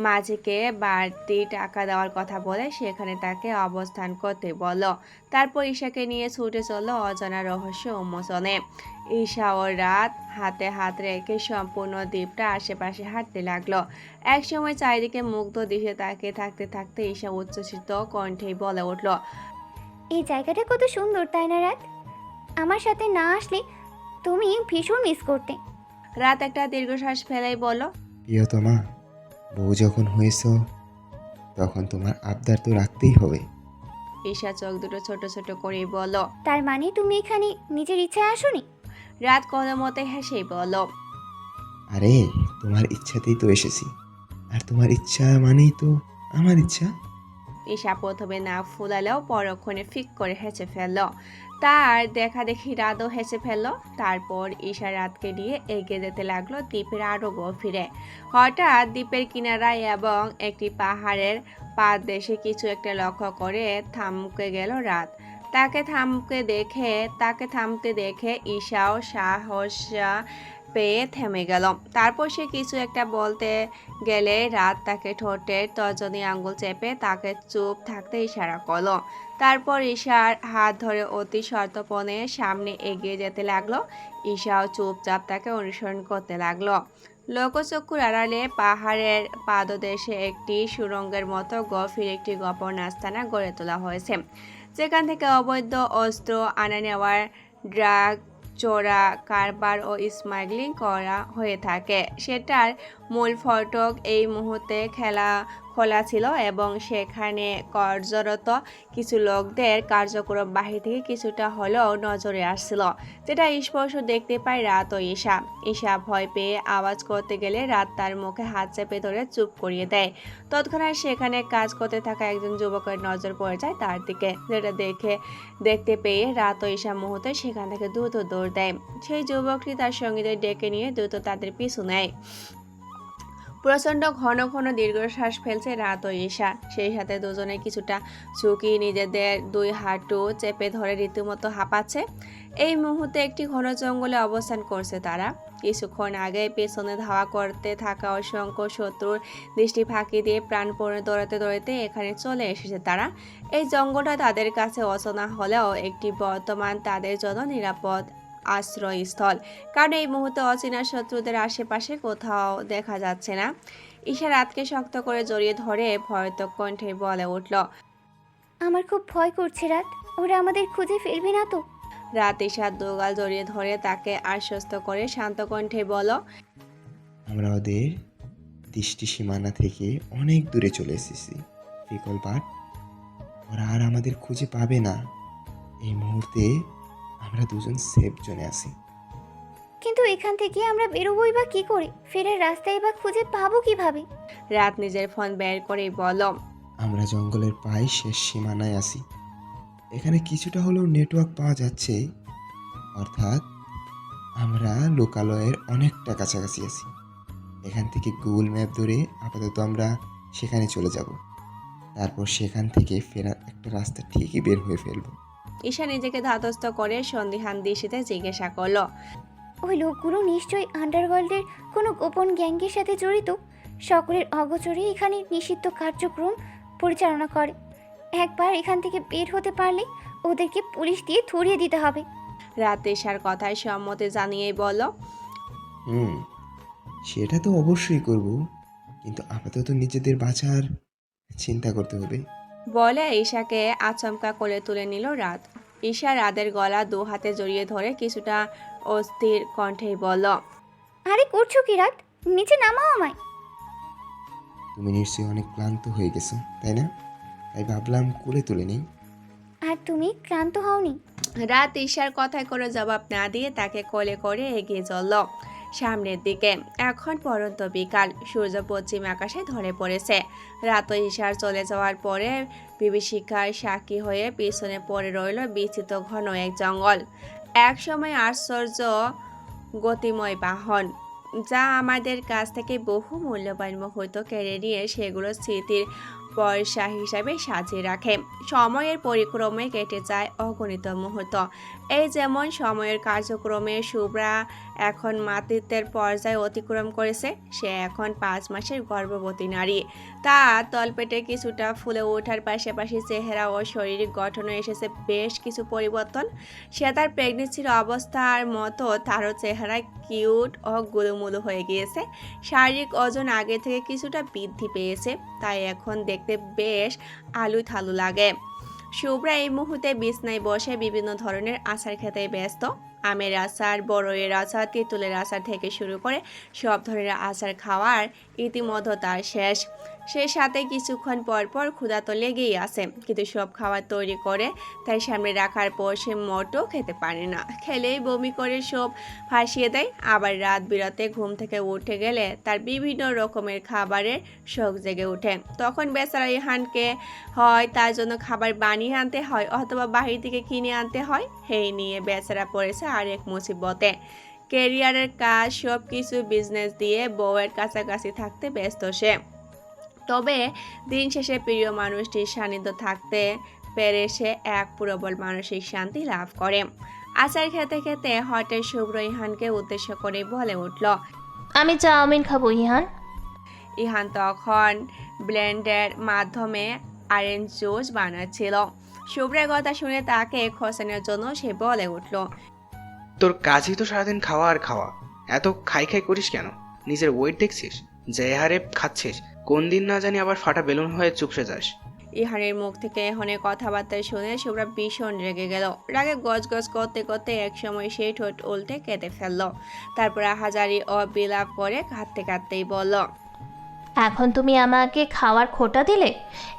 মাঝিকে বাড়তি টাকা দেওয়ার কথা বলে সেখানে তাকে অবস্থান করতে বলল। তারপর ঈশাকে নিয়ে ছুটে চললো অজানা রহস্য উন্মোচনে। ঈশা ও রাত হাতে হাত রেখে সম্পূর্ণ দ্বীপটা আশেপাশে হাঁটতে লাগলো। একসময় চারিদিকে মুগ্ধ দৃশ্যে তাকিয়ে থাকতে থাকতে ঈশা উচ্ছ্বসিত কণ্ঠেই বলে উঠল, এই জায়গাটা কত সুন্দর, তাই না রাত? আমার সাথে না আসলে তুমি ভীষণ মিস করতে। রাত একটা দীর্ঘশ্বাস ফেলেই বলল, প্রিয়তমা, বউ যখন হয়েছ তখন তোমার আবদার তো রাখতেই হবে। ঈশা চোখ দুটো ছোট ছোট করেই বলল, তার মানে তুমি এখানে নিজের ইচ্ছায় আসোনি? রাত কোনো মতে হেসেই বলল, আরে তোমার ইচ্ছাতেই তো এসেছি, আর তোমার ইচ্ছা মানেই তো আমার ইচ্ছা। ঈশা প্রথমে না ফুলালেও পরক্ষণে ফিক করে হেসে ফেলল। তার দেখা দেখি রাতও হেসে ফেলল। তারপর ঈশা রাতকে নিয়ে এগিয়ে যেতে লাগলো দ্বীপের আরো গভীরে। হঠাৎ দ্বীপের কিনারায় এবং একটি পাহাড়ের পাদদেশে কিছু একটা লক্ষ্য করে থামকে গেল রাত। তাকে থামতে দেখে ঈশাও সাহস পেয়ে থেমে গেল। তারপর সে কিছু একটা বলতে গেলে রাত তাকে ঠোঁটের তর্জনী আঙ্গুল চেপে তাকে চুপ থাকতে ইশারা করলো। তারপর ঈশার হাত ধরে অতি সন্তর্পণে সামনে এগিয়ে যেতে লাগলো। ঈশাও চুপচাপ তাকে অনুসরণ করতে লাগলো। লোকচক্ষুর আড়ালে পাহাড়ের পাদদেশে একটি সুড়ঙ্গের মতো গভীর একটি গোপন আস্তানা গড়ে তোলা হয়েছে, যেখান থেকে অবৈধ অস্ত্র আনা নেওয়ার, ড্রাগ চোরা কারবার ও স্মাগলিং করা হয়ে থাকে। সেটার মূল ফটক এই মুহূর্তে খোলা ছিল এবং সেখানে কার্যরত কিছু লোকদের কার্যক্রম বাহির থেকে কিছুটা হলেও নজরে আসছিল, যেটা স্পষ্ট দেখতে পায় রাত ও ঈশা। ঈশা ভয় পেয়ে আওয়াজ করতে গেলে রাত তার মুখে হাত চেপে ধরে চুপ করিয়ে দেয়। তৎক্ষণাৎ সেখানে কাজ করতে থাকা একজন যুবকের নজর পড়ে যায় তার দিকে, যেটা দেখতে পেয়ে রাত ও ঈশা মুহূর্তে সেখান থেকে দ্রুত দৌড় দেয়। সেই যুবকটি তার সঙ্গীদের ডেকে নিয়ে দ্রুত তাদের পিছু নেয়। প্রচণ্ড ঘন ঘন দীর্ঘশ্বাস ফেলছে রাত ও ঈশা। সেই সাথে দুজনে কিছুটা ঝুঁকি নিজেদের দুই হাঁটু চেপে ধরে রীতিমতো হাঁপাচ্ছে। এই মুহূর্তে একটি ঘন জঙ্গলে অবস্থান করছে তারা। কিছুক্ষণ আগে পেছনে ধাওয়া করতে থাকা অসংখ্য শত্রুর দৃষ্টি ফাঁকি দিয়ে প্রাণপণে দৌড়াতে দৌড়াতে এখানে চলে এসেছে তারা। এই জঙ্গলটা তাদের কাছে অচেনা হলেও একটি বর্তমান তাদের জন্য নিরাপদ আশ্রয়স্থল, কারণ এই মুহূর্তে অচেনা শত্রুদের আশেপাশে কোথাও দেখা যাচ্ছে না। ঈশা রাতকে শক্ত করে জড়িয়ে ধরে ভয়াতক কণ্ঠে বলে উঠল, আমার খুব ভয় করছে রাত। ওরা আমাদের খুঁজে ফেলবে না তো? রাত ঈশার দুগাল জড়িয়ে ধরে তাকে আশ্বস্ত করে শান্ত কণ্ঠে বলল, আমরা ওদের দৃষ্টি সীমানা থেকে অনেক দূরে চলে এসেছি ফিকল বাট। ওরা আর আমাদের খুঁজে পাবে না। এই মুহূর্তে আমরা দুজন সেফ জোনে আছি। কিন্তু এখান থেকে আমরা বেরোবই বা কি করে? ফেরার রাস্তায় বা খুঁজে পাবো কিভাবে? রাত নিজের ফোন বের করে বলল, আমরা জঙ্গলের প্রায় শেষ সীমানায় আছি। এখানে কিছুটা হলেও নেটওয়ার্ক পাওয়া যাচ্ছে, অর্থাৎ আমরা লোকালয়ের অনেকটা কাছাকাছি আছি। এখান থেকে গুগল ম্যাপ ধরে আপাতত আমরা সেখানে চলে যাব। তারপর সেখান থেকে ফেরার একটা রাস্তা ঠিকই বের হয়ে ফেলবো। ঈশা নিজেকে ধাতস্থ করে সন্দিহান দৃষ্টিতে জিজ্ঞাসা করলো, ওই লোকগুলো নিশ্চয়ই আন্ডারওয়ার্ল্ডের কোনো গোপন গ্যাংয়ের সাথে জড়িত। সকলের অগোচরে এখানে নিষিদ্ধ কার্যক্রম পরিচালনা করে। একবার এখান থেকে বের হতে পারলে ওদেরকে পুলিশ দিয়ে ধরিয়ে দিতে হবে। রাত ঈশার কথায় সম্মতি জানিয়েই বলল, সেটা তো অবশ্যই করব, কিন্তু আপাতত নিজেদের বাঁচার চিন্তা করতে হবে। বলে ঈশাকে আচমকা কোলে তুলে নিল রাত। ঈশা রাতের গলা দু হাতে জড়িয়ে ধরে কিছুটা অস্থির কণ্ঠেই বলল, আরে করছো কি রাত? নিচে নামাও আমায়। তুমি নিশ্চয়ই অনেক ক্লান্ত হয়ে গেছো, তাই না? তাই ভাবলাম কোলে তুলে নেই। আর তুমি ক্লান্ত হওনি? রাত ঈশার কথায় কোনো জবাব না দিয়ে তাকে কোলে করে এগিয়ে চলল সামনের দিকে। এখন পরন্ত বিকাল, সূর্য পশ্চিম আকাশে ধরে পড়েছে। রাত ও ঈশার চলে যাওয়ার পরে বিভীষিকার সাক্ষী হয়ে পিছনে পড়ে রইল বিস্তৃত ঘন এক জঙ্গল। এক সময় আশ্চর্য গতিময় বাহন, যা আমাদের কাছ থেকে বহু মূল্যবান মুহূর্ত কেড়ে নিয়ে সেগুলো স্মৃতির পয়সা হিসাবে সাজিয়ে রাখে। সময়ের পরিক্রমে কেটে যায় অগণিত মুহূর্ত। এই যেমন সময়ের কার্যক্রমে শুভ্রা এখন মাতৃত্বের পর্যায়ে অতিক্রম করেছে। সে এখন 5 মাসের গর্ভবতী নারী। তার তলপেটে কিছুটা ফুলে ওঠার পাশাপাশি চেহারা ও শারীরিক গঠনে এসেছে বেশ কিছু পরিবর্তন। সে তার প্রেগনেন্সির অবস্থার মতো তারও চেহারা কিউট ও গুলুমুলু হয়ে গিয়েছে। শারীরিক ওজন আগে থেকে কিছুটা বৃদ্ধি পেয়েছে, তাই এখন দেখতে বেশ আলু থালু লাগে। শুভ্রা এই মুহূর্তে বিছনায় বসে বিভিন্ন ধরনের আচার খেতে ব্যস্ত। আমের আচার, বড়ইয়ের আচার, তেঁতুলের আচার থেকে শুরু করে সব ধরনের আচার খাওয়ার ইতিমধ্যে তার শেষ। সে সাথে কিছুক্ষণ পর পর ক্ষুধা তো লেগেই আছে, কিন্তু সব খাবার তৈরি করে তার সামনে রাখার পর সে মোটেও খেতে পারে না। খেলেই বমি করে সব ফাঁসিয়ে দেয়। আবার রাত বিরাতে ঘুম থেকে উঠে গেলে তার বিভিন্ন রকমের খাবারের শখ জেগে ওঠে। তখন বেচারা ইহানকে হয় তার জন্য খাবার বানিয়ে আনতে হয়, অথবা বাহির থেকে কিনে আনতে হয়। এই নিয়ে বেচারা পড়েছে আরেক মুসিবতে। ক্যারিয়ারের কাজ সব কিছু বিজনেস দিয়ে বউয়ের কাছাকাছি থাকতে ব্যস্ত সে। তবে দিন শেষে প্রিয় মানুষটির সান্নিধ্য থাকতে পেরে সে এক প্রবল মানসিক শান্তি লাভ করে। আচার খেতে খেতে হঠাৎ শুভ্র ইহানকে উদ্দেশ্য করে বলে উঠল, আমি চাউমিন খাবো ইহান। ইহান তখন ব্লেন্ডের মাধ্যমে অরেঞ্জ জুস বানাচ্ছিল। শুভ্রের কথা শুনে তাকে খোঁচানোর জন্য সে বলে উঠল, তোর কাজই তো সারাদিন খাওয়া আর খাওয়া। এত খাই খাই করিস কেন? নিজের ওয়েট দেখছিস? যে হারে খাচ্ছিস, কোন দিন না জানি আবার ফাটা বেলুন হয়ে চুপসে যাস। ইহানের মুখ থেকে এখানে কথাবার্তা শুনে শুভ্রা ভীষণ রেগে গেল। রাগে গজগজ করতে করতে এক সময় সেই ঠোঁট উল্টে কেটে ফেলল। তারপর হাজারি ও বিলাপ করে কাঁদতে কাঁদতেই বলল, এখন তুমি আমাকে খাওয়ার খোটা দিলে?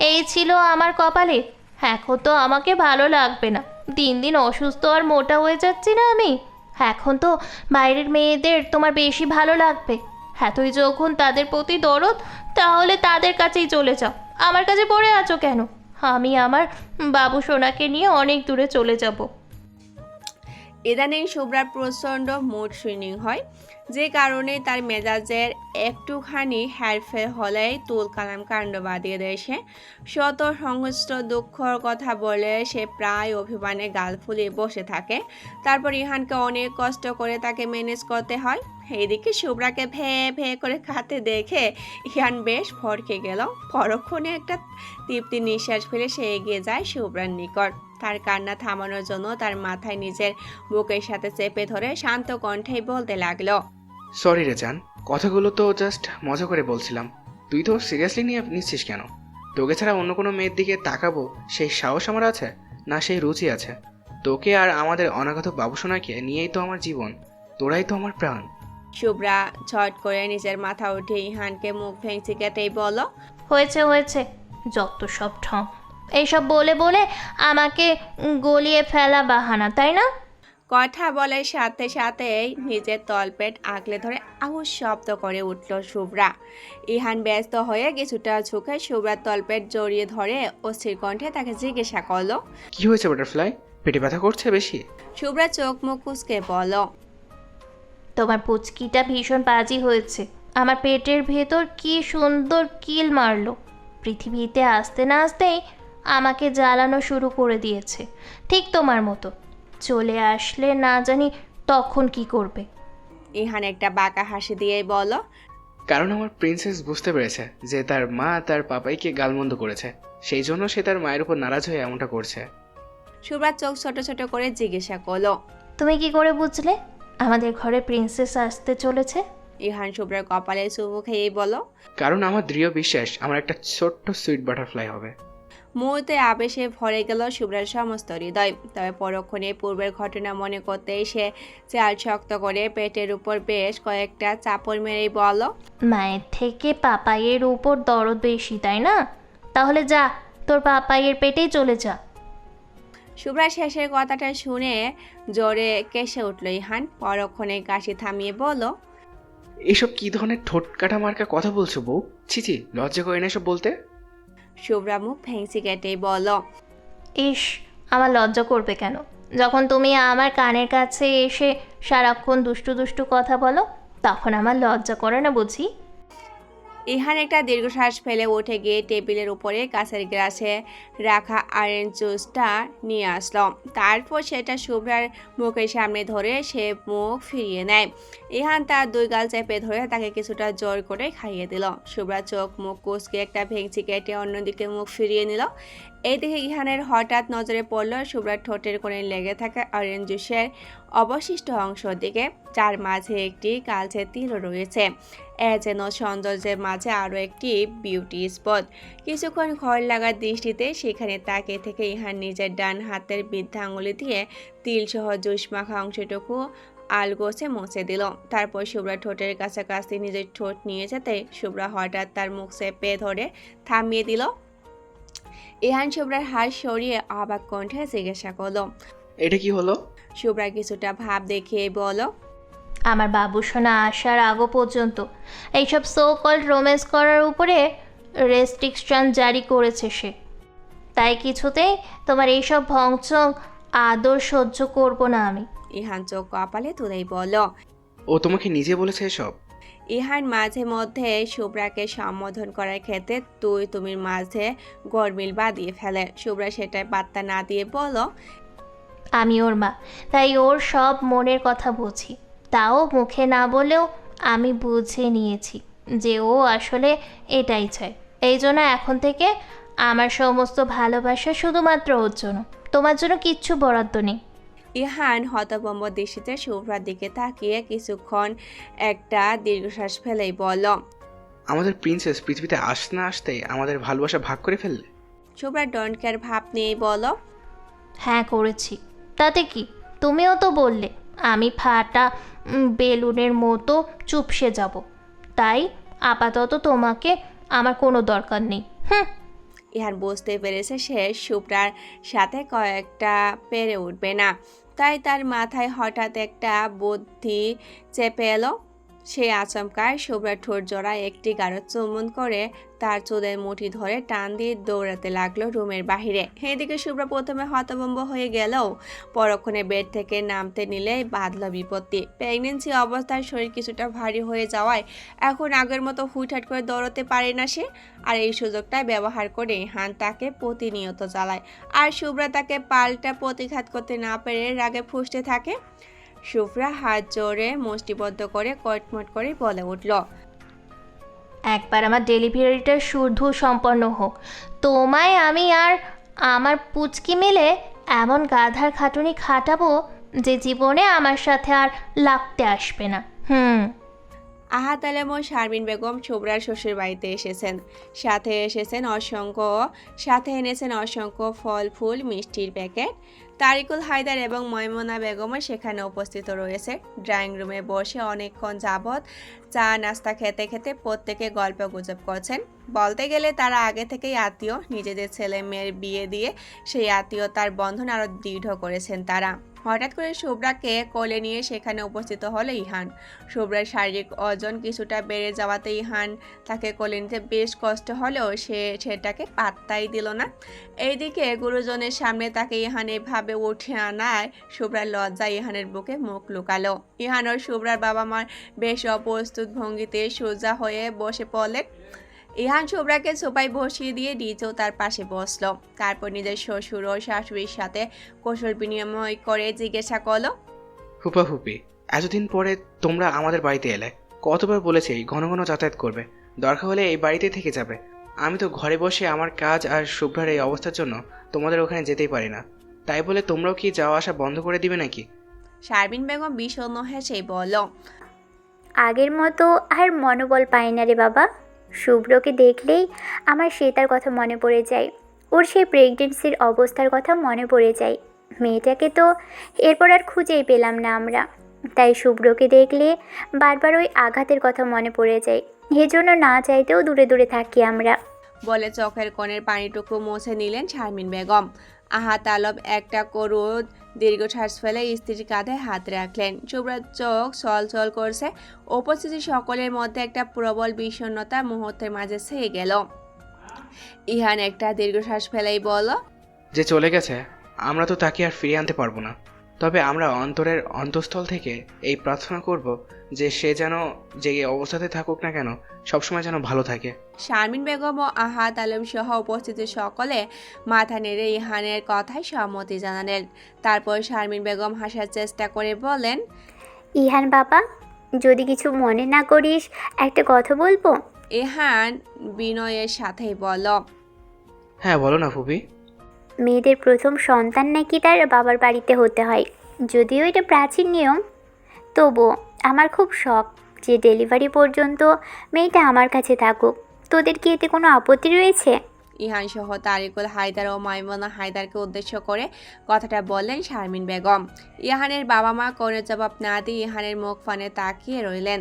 এই ছিল আমার কপালে। এখন তো আমাকে ভালো লাগবে না। দিন দিন অসুস্থ আর মোটা হয়ে যাচ্ছি না আমি? এখন তো বাইরের মেয়েদের তোমার বেশি ভালো লাগবে। এতই যখন তাদের প্রতি দরদ, তাহলে তাদের কাছেই চলে যাও। আমার কাছে পড়ে আছো কেন? আমি আমার বাবু সোনাকে নিয়ে অনেক দূরে চলে যাব। ইদানিং শুভ্রার প্রচণ্ড মুড সুইনিং হয়, যে কারণে তার মেজাজের একটুখানি হেরফের হলেই তুল কালাম কাণ্ড বাঁধিয়ে দেয় সে। শত সংশ্লিষ্ট দুঃখর কথা বলে সে প্রায় অভিমানে গাল ফুলিয়ে বসে থাকে। তারপর ইহানকে অনেক কষ্ট করে তাকে ম্যানেজ করতে হয়। এইদিকে শুভ্রাকে ভেঁ ভেঁ করে খাতে দেখে ইহান বেশ ফরকে গেল। পরক্ষণে একটা তৃপ্তি নিঃশ্বাস ফেলে সে এগিয়ে যায় শুভ্রার নিকট। তার কান্না থামানোর জন্য তার মাথায় নিজের বুকের সাথে চেপে ধরে শান্ত কণ্ঠেই বলতে লাগলো, সরি রে জান, কথাগুলো তো জাস্ট মজা করে বলছিলাম। তুই তো সিরিয়াসলি নিয়ে নিচ্ছিস কেন? তোকে ছাড়া অন্য কোনো মেয়ের দিকে তাকাবো সেই সাহস আমার আছে না সেই রুচি আছে? তোকে আর আমাদের অনাগত বাবুসোনাকে নিয়েই তো আমার জীবন, তোরাই তো আমার প্রাণ। শুভ্রা ছট করে নিজের মাথা উঠে ইহানকে মুখ ভেঙচি কেটেই বলল, হয়েছে হয়েছে, যত সব ঠং। এইসব বলে বলে আমাকে গলিয়ে ফেলা বাহানা, তাই না? কথা বলার সাথে সাথেই নিজের তলপেট আগলে ধরে আহুস শব্দ করে উঠল শুভ্রা। ইহান ব্যস্ত হয়ে কিছুটা ঝুঁকে শুভ্রার তলপেট জড়িয়ে ধরে অস্থির কণ্ঠে তাকে জিজ্ঞাসা করলো, কি হয়েছে বাটারফ্লাই? পেটে ব্যথা করছে বেশি? শুভ্রা চোখ মুখ কুঁচকে বলল, তোমার পুচকিটা ভীষণ বাজি হয়েছে। আমার পেটের ভেতর কি সুন্দর কিল মারলো। পৃথিবীতে আসতে না আসতেই আমাকে জ্বালানো শুরু করে দিয়েছে, ঠিক তোমার মতো। চলে আসলে না জানি তখন কি করবে। ইহান একটা বাঁকা হাসি দিয়ে বলল, কারণ আমার প্রিন্সেস বুঝতে পেরেছে যে তার মা তার পাপাইকে গালমন্দ করেছে, সেই জন্য সে তার মায়ের উপর নারাজ হয়ে এমনটা করছে। শুভ্রা চোখ ছোট ছোট করে জিজ্ঞাসা করলো, তুমি কি করে বুঝলে আমাদের ঘরে প্রিন্সেস আসতে চলেছে? ইহান শুভ্রার কপালে চুমু খেয়েই বলল, কারণ আমার দৃঢ় বিশ্বাস আমার একটা ছোট্ট সুইট বাটারফ্লাই হবে। মুহূর্তে আবেশে ভরে গেল শুভ্রার সমস্ত হৃদয়। তবে পরক্ষণে পূর্বের ঘটনা মনে করতেই সে চাল শক্ত করে পেটের উপর বেশ কয়েকটা চাপড় মেরেই বলল, মায়ের থেকে পাপাইয়ের উপর দরদ বেশি, তাই না? তাহলে যা, তোর পাপাইয়ের পেটেই চলে যা। শুভ্রা শেষের কথাটা শুনে জোরে কেসে উঠল ইহান। পরক্ষণে কাশি থামিয়ে বলল, এইসব কি ধরনের ঠোঁট কাটা মার্কা কথা বলছো বউ? ছিছি, লজ্জা করে না এসব বলতে। শুভ্রা মুখ ভেঙচি কেটেই বলল, ইস, আমার লজ্জা করবে কেন, যখন তুমি আমার কানের কাছে এসে সারাক্ষণ দুষ্টু দুষ্টু কথা বলো, তখন আমার লজ্জা করে না বুঝি? ইহান একটা দীর্ঘশ্বাস ফেলে উঠে গিয়ে টেবিলের উপরে কাঁচের গ্লাসে রাখা অরেঞ্জ জুসটা নিয়ে আসলো। তারপর সেটা শুভ্রার মুখের সামনে ধরে সে মুখ ফিরিয়ে নেয়। ইহান তার দুই গাল চেপে ধরে তাকে কিছুটা জোর করে খাইয়ে দিল। শুভ্রা চোখ মুখ কুচকে একটা ভেঙচি কেটে অন্যদিকে মুখ ফিরিয়ে নিল। এই দেখে ইহানের হঠাৎ নজরে পড়ল শুভ্রার ঠোঁটের কোণে লেগে থাকা অরেঞ্জ জুসের অবশিষ্ট অংশের দিকে, যার মাঝে একটি কালচে তিলও রয়েছে। যেন সৌন্দর্যের মাঝে আরও একটি বিউটি স্পট। কিছুক্ষণ ঘর লাগার দৃষ্টিতে সেখানে তাকিয়ে থেকে ইহান নিজের ডান হাতের বৃদ্ধা আঙুলি দিয়ে তিলসহ জুস মাখা অংশটুকু আলগোছে মুছে দিল। তারপর শুভ্রা ঠোঁটের কাছাকাছি নিজের ঠোঁট নিয়ে যেতে শুভ্রা হঠাৎ তার মুখ চেপে ধরে থামিয়ে দিল। ইহান শুভ্রার হাত সরিয়ে অবাক কণ্ঠে জিজ্ঞাসা করলো, এটা কি হলো? শুভ্রা কিছুটা ভাব দেখিয়ে বলল, আমার বাবুসোনা আসার আগো পর্যন্ত এইসব সো কল্ড রোম্যান্স করার উপরে রেস্ট্রিকশন জারি করেছে সে। তাই কিছুতেই তোমার এইসব ভংচং আদর সহ্য করব না আমি। ইহান চোখ কপালে তুলেই বলল, ও তোমাকে নিজে বলেছে এসব? ইহান মাঝে মধ্যে শুভ্রাকে সম্বোধন করার ক্ষেত্রে তুই তুমির মাঝে গরমিল বাঁধিয়ে ফেলে। শুভ্রা সেটাই পাত্তা না দিয়ে বলল, আমি ওর মা, তাই ওর সব মনের কথা বুঝি। তাও মুখে না বলেও আমি বুঝে নিয়েছি যে ও আসলে এটাই চায়। এই জন্য এখন থেকে আমার সমস্ত ভালোবাসা শুধুমাত্র ওর জন্য, তোমার জন্য কিচ্ছু বরাদ্দ নেই। ইহান হতভম্ব দৃষ্টিতে শুভ্রার দিকে তাকিয়ে কিছুক্ষণ একটা দীর্ঘশ্বাস ফেলেই বলল, আমাদের প্রিন্সেস পৃথিবীতে আসতে না আসতেই আমাদের ভালোবাসা ভাগ করে ফেললে? শুভ্রা ডোন্ট কেয়ার ভাব নিয়েই বলল, হ্যাঁ করেছি, তাতে কি? তুমিও তো বললে আমি ফাটা বেলুনের মতো চুপসে যাব, তাই আপাতত তোমাকে আমার কোনো দরকার নেই। ইহান বুঝতে পেরেছে সে শুভ্রার সাথে কয়েকটা পেরে উঠবে না, তাই তার মাথায় হঠাৎ একটা বুদ্ধি চেপে এলো। সে আচমকায় শুভ্রার ঠোঁট জোড়ায় একটি গাঢ় চুম্বন করে তার চুলের মুঠি ধরে টান দিয়ে দৌড়াতে লাগলো রুমের বাহিরে। এদিকে শুভ্রা প্রথমে হতভম্ব হয়ে গেলেও পরক্ষণে বেড থেকে নামতে নিলে বাঁধল বিপত্তি। প্রেগনেন্সি অবস্থায় শরীর কিছুটা ভারী হয়ে যাওয়ায় এখন আগের মতো হুটহাট করে দৌড়াতে পারে না সে। আর এই সুযোগটা ব্যবহার করে ইহান তাকে প্রতিনিয়ত চালায়, আর শুভ্রা তাকে পাল্টা প্রতিঘাত করতে না পেরে রাগে ফুঁসতে থাকে। শুভ্রা হাত জোরে মুষ্টিবদ্ধ করে কটমট করে বলে উঠল, একবার আমার ডেলিভারিটা শুধু সম্পন্ন হোক, তোমায় আমি আর আমার পুচকি মিলে এমন গাধার খাটুনি খাটাবো যে জীবনে আমার সাথে আর লাগতে আসবে না। আহাত আলম ও শারমিন বেগম শুভ্রার শ্বশুর বাড়িতে এসেছেন। সাথে এনেছেন অসংখ্য ফল ফুল মিষ্টির প্যাকেট। তারিকুল হায়দার এবং ময়মুনা বেগমও সেখানে উপস্থিত রয়েছে। ড্রয়িং রুমে বসে অনেকক্ষণ যাবৎ চা নাস্তা খেতে খেতে প্রত্যেকে গল্প গুজব করছেন। বলতে গেলে তারা আগে থেকেই আত্মীয়। নিজেদের ছেলে মেয়ের বিয়ে দিয়ে সেই আত্মীয়তার বন্ধন আরও দৃঢ় করেছেন তারা। হঠাৎ করে শুভ্রাকে কোলে নিয়ে সেখানে উপস্থিত হলো ইহান। শুভ্রার শারীরিক ওজন কিছুটা বেড়ে যাওয়াতে ইহান তাকে কোলে নিতে বেশ কষ্ট হলেও সেটাকে পাত্তাই দিল না। এইদিকে গুরুজনের সামনে তাকে ইহান এভাবে উঠে আনায় শুভ্রার লজ্জায় ইহানের বুকে মুখ লুকালো। ইহান ও শুভ্রার বাবা মার বেশ অপ্রস্তুত ভঙ্গিতে সোজা হয়ে বসে পড়লেন। ইহান শুভ্রাকে সোফায় বসিয়ে দিয়ে নিজেও তার পাশে বসলো। তারপর নিজের শ্বশুর ও শাশুড়ির সাথে কৌশল বিনিময় করে জিজ্ঞাসা করলো, হুপা হুপি, এতদিন পরে তোমরা আমাদের বাড়িতে এলে। কতবার বলেছি ঘন ঘন যাতায়াত করবে, দরকার হলে এই বাড়িতে থেকে যাবে। আমি তো ঘরে বসে আমার কাজ আর শুভ্রার এই অবস্থার জন্য তোমাদের ওখানে যেতেই পারি না। তাই বলে তোমরাও কি যাওয়া আসা বন্ধ করে দিবে নাকি? শারমিন বেগম বিষণ্ণ হেসে বলল, আগের মতো আর মনোবল পাই না রে বাবা। শুভ্রকে দেখলেই আমার শ্বেতার কথা মনে পড়ে যায়, ওর সেই প্রেগনেন্সির অবস্থার কথা মনে পড়ে যায়। মেয়েটাকে তো এরপর আর খুঁজেই পেলাম না আমরা। তাই শুভ্রকে দেখলে বারবার ওই আঘাতের কথা মনে পড়ে যায়। এজন্য না চাইতেও দূরে দূরে থাকি আমরা। বলে চোখের কোণের পানিটুকু মুছে নিলেন শারমিন বেগম। আহাত আলম একটা করুণ দীর্ঘশ্বাস ফেলে স্ত্রীর কাঁধে হাত রাখলেন। শুভ্রার চোখ ছলছল করছে। উপস্থিত সকলের মধ্যে একটা প্রবল বিষণ্ণতা মুহূর্তের মাঝে ছেয়ে গেল। ইহান একটা দীর্ঘশ্বাস ফেলেই বলল, যে চলে গেছে আমরা তো তাকে আর ফিরিয়ে আনতে পারবো না। তবে আমরা অন্তরের অন্তঃস্থল থেকে এই প্রার্থনা করব যে সে যেন যে অবস্থাতে থাকুক না কেন সবসময় যেন ভালো থাকে। শারমিন বেগম ও আহাত আলম সহ উপস্থিত সকলে মাথা নেড়ে ইহানের কথায় সম্মতি জানালেন। তারপর শারমিন বেগম হাসার চেষ্টা করে বলেন, ইহান বাবা, যদি কিছু মনে না করিস একটা কথা বলবো। ইহান বিনয়ের সাথেই বলল, হ্যাঁ বলো না ফুপি। মেয়েদের প্রথম সন্তান নাকি তার বাবার বাড়িতে হতে হয়। যদিও এটা প্রাচীন নিয়ম, তবুও আমার খুব শখ যে ডেলিভারি পর্যন্ত মেয়েটা আমার কাছে থাকুক। তোদের কি এতে কোনো আপত্তি রয়েছে? ইহান সহ তারিকুল হায়দার ও মাইমুনা হায়দারকে উদ্দেশ্য করে কথাটা বললেন শারমিন বেগম। ইহানের বাবা মা কোনো জবাব না দিয়ে ইহানের মুখ ফানে তাকিয়ে রইলেন।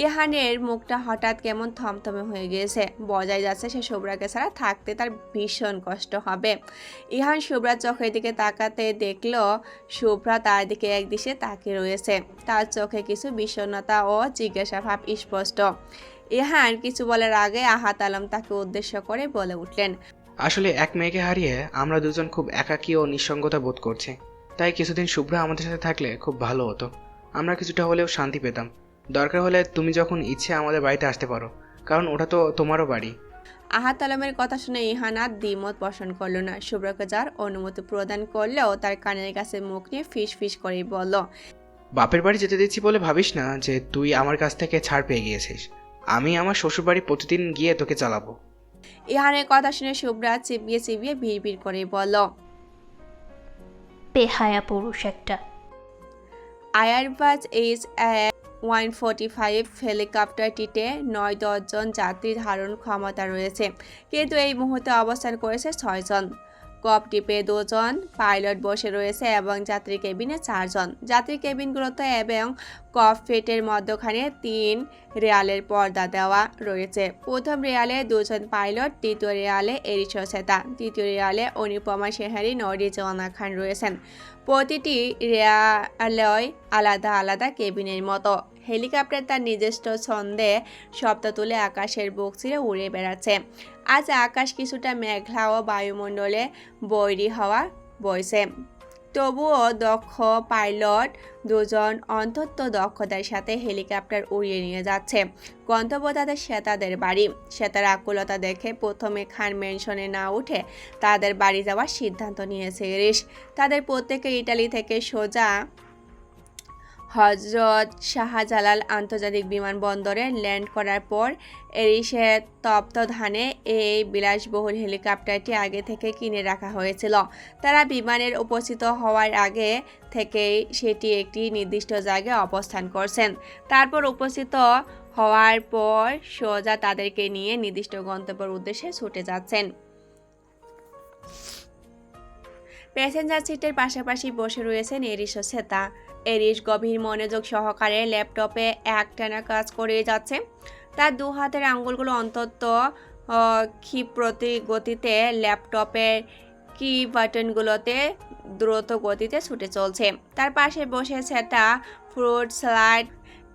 ইহানের মুখটা হঠাৎ কেমন থমথমে হয়ে গিয়েছে। বোঝাই যাচ্ছে সে শুভ্রাকে ছাড়া থাকতে তার ভীষণ কষ্ট হবে। ইহান শুভ্রার চোখের দিকে তাকাতে দেখলো শুভ্রা তার দিকে একদিশে তাকিয়ে রয়েছে। তার চোখে কিছু বিষণ্ণতা ও জিজ্ঞাসা ভাব স্পষ্ট। ইহান কিছু বলার আগে আহাত আলম তাকে উদ্দেশ্য করে বলে উঠলেন, আসলে এক মেয়েকে হারিয়ে আমরা দুজন খুব একাকী ও নিঃসঙ্গতা বোধ করছি। তাই কিছুদিন শুভ্রা আমাদের সাথে থাকলে খুব ভালো হতো। আমরা কিছুটা হলেও শান্তি পেতাম। দরকার হলে তুমি যখন ইচ্ছে আমাদের বাড়িতে আসতে পারো, কারণ ওটা তো তোমারও বাড়ি। আহাত আলমের কথা শুনে ইহান আর দ্বিমত পোষণ করল না। শুভ্রাকে যার অনুমতি প্রদান করলেও তার কানের কাছে মুখ নিয়ে ফিস ফিস করেই বলল, বাপের বাড়ি যেতে দিচ্ছি বলে ভাবিস না যে তুই আমার কাছ থেকে ছাড় পেয়ে গিয়েছিস। আমি আমার শ্বশুরবাড়ি প্রতিদিন গিয়ে তোকে চালাবো। ইহানের কথা শুনে শুভ্রা চিবিয়ে চিবিয়ে ভিড় করে বলল, বেহায়া পুরুষ একটা। আয়ারবাজ H-145 হেলিকপ্টারটিতে 9-10 জন যাত্রী ধারণ ক্ষমতা রয়েছে, কিন্তু এই মুহূর্তে অবস্থান করেছে 6 জন। ককপিটে 2 জন, পাইলট বসে রয়েছে এবং যাত্রী কেবিনে 4 জন। যাত্রী কেবিনগুলোতে এবং ককপিটের মধ্যখানে 3 রেয়ালের পর্দা দেওয়া রয়েছে। প্রথম রেয়ালে 2 জন পাইলট, দ্বিতীয় রেয়ালে এরিশো সেতা, তৃতীয় রেয়ালে অনুপমা শেহারিন ও রিজওয়ানা খান রয়েছেন। প্রতিটি রেয়ালয় আলাদা আলাদা কেবিনের মতো। হেলিকপ্টার তার নিজস্ব ছন্দে শব্দ তুলে আকাশের বুক চিরে উড়ে বেড়াচ্ছে। আজ আকাশ কিছুটা মেঘলা ও বায়ুমণ্ডলে বৈরী হাওয়া বইছে। তবুও দক্ষ পাইলট 2 জন অন্তত দক্ষতার সাথে হেলিকপ্টার উড়িয়ে নিয়ে যাচ্ছে। গন্তব্য তাদের শ্বেতাদের বাড়ি। শ্বেতার আকুলতা দেখে প্রথমে খান মেনশনে না উঠে তাদের বাড়ি যাওয়ার সিদ্ধান্ত নিয়েছে ইরিশ। তাদের প্রত্যেকে ইটালি থেকে সোজা হজরত শাহজালাল আন্তর্জাতিক বিমানবন্দরে ল্যান্ড করার পর এরিসের তত্ত্বাবধানে এই বিলাসবহুল হেলিকপ্টারটি আগে থেকে কিনে রাখা হয়েছিল। তারা বিমানের উপস্থিত হওয়ার আগে থেকেই সেটি একটি নির্দিষ্ট জায়গায় অবস্থান করছেন। তারপর উপস্থিত হওয়ার পর সোজা তাদেরকে নিয়ে নির্দিষ্ট গন্তব্যের উদ্দেশ্যে ছুটে যাচ্ছেন। প্যাসেঞ্জার সিটের পাশাপাশি বসে রয়েছেন এরিস ও শ্বেতা। এরিস গভীর মনোযোগ সহকারে ল্যাপটপে একটানা কাজ করে যাচ্ছে। তার দু হাতের আঙ্গুলগুলো অন্তত ক্ষিপ্রতি গতিতে ল্যাপটপের কি বাটনগুলোতে দ্রুত গতিতে ছুটে চলছে। তার পাশে বসে Shweta fruit salad,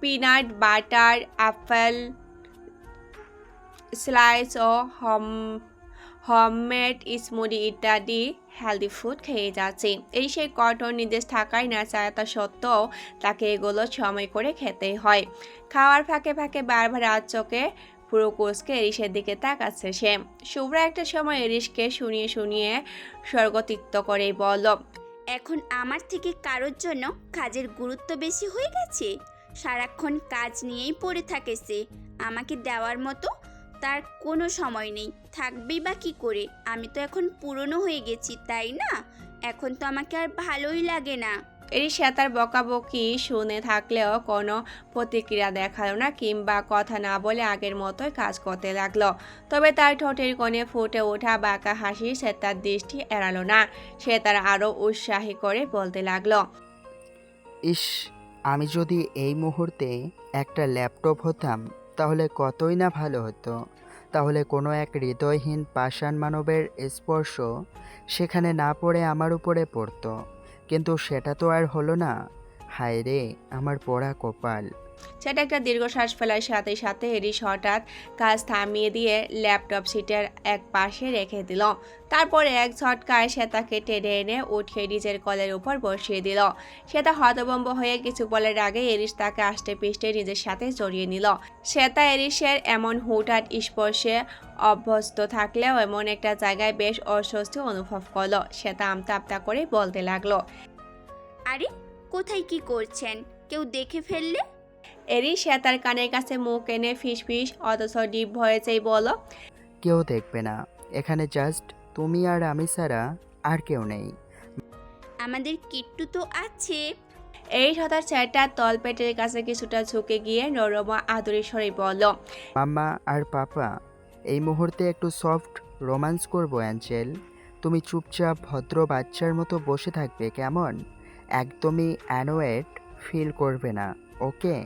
peanut butter, apple slice ও হোমমেড স্মুদি ইত্যাদি হেলদি ফুড খেয়ে যাচ্ছে। এই সেই কঠোর নির্দেশ থাকায় না চায়তা সত্ত্বেও তাকে এগুলো সময় করে খেতেই হয়। খাওয়ার ফাঁকে ফাঁকে বারবার চোখে পুরো কোষকে এরিসের দিকে তাকাচ্ছে সে। শুভ্রা একটা সময় এরিসকে শুনিয়ে শুনিয়ে স্বর্গতিক্ত করেই বলল, এখন আমার থেকে কারোর জন্য কাজের গুরুত্ব বেশি হয়ে গেছে। সারাক্ষণ কাজ নিয়েই পড়ে থাকে সে। আমাকে দেওয়ার মতো তার কোনো সময় নেই। থাকবেই বা কী করে? আমি তো এখন পুরনো হয়ে গেছি, তাই না? এখন তো আমাকে আর ভালোই লাগে না। এরিস তার বকাবকি শুনে থাকলেও কোনো প্রতিক্রিয়া দেখালো না কিংবা কথা না বলে আগের মতোই কাজ করতে লাগলো। তবে তার ঠোঁটের কোণে ফুটে ওঠা বাঁকা হাসি সে তার দৃষ্টি এড়ালো না। সে তার আরও উৎসাহী করে বলতে লাগলো, ইস, আমি যদি এই মুহূর্তে একটা ল্যাপটপ হতাম তাহলে কতই না ভালো হতো। তাহলে কোনো এক হৃদয়হীন পাষাণ মানবের স্পর্শ সেখানে না পড়ে আমার উপরে পড়তো। কিন্তু সেটা তো আর হলো না। হায় রে আমার পোড়া কপাল। সেটা একটা দীর্ঘশ্বাস ফেলার সাথে সাথে এরিস হঠাৎ কাজ থামিয়ে দিয়ে ল্যাপটপ সিটের এক পাশে রেখে দিল। তারপর এক ঝটকায় শ্বেতাকে টেনে এনে উঠিয়ে নিজের কলের উপর বসিয়ে দিল। শ্বেতা হতভম্ব হয়ে কিছু বলার আগে এরিস তাকে আষ্টে পিষ্টে নিজের সাথে জড়িয়ে নিল। শ্বেতা এরিসের এমন হুটহাট স্পর্শে অভ্যস্ত থাকলেও এমন একটা জায়গায় বেশ অস্বস্তি অনুভব করলো। শ্বেতা আমতা আমতা করে বলতে লাগলো, আরে কোথায় কি করছেন? কেউ দেখে ফেললে? এরিস শ্বেতার কানের কাছে মুখ এনে ফিসফিস অথচ ডিপ ভয়েসেই বলল, কেউ দেখবে না, এখানে জাস্ট তুমি আর আমি ছাড়া আর কেউ নেই। আমাদের কিট্টু তো আছে। এই হঠাৎ ছেলেটার তলপেটের কাছে কিছুটা ঝুঁকে গিয়ে নরমা আদরের স্বরে বলল, মাম্মা আর পাপা, এই মুহূর্তে একটু সফট রোম্যান্স করবো অ্যাঞ্জেল। তুমি চুপচাপ ভদ্র বাচ্চার মতো বসে থাকবে, কেমন? একদমই অ্যানোয়েড ফিল করবে না, ওকে?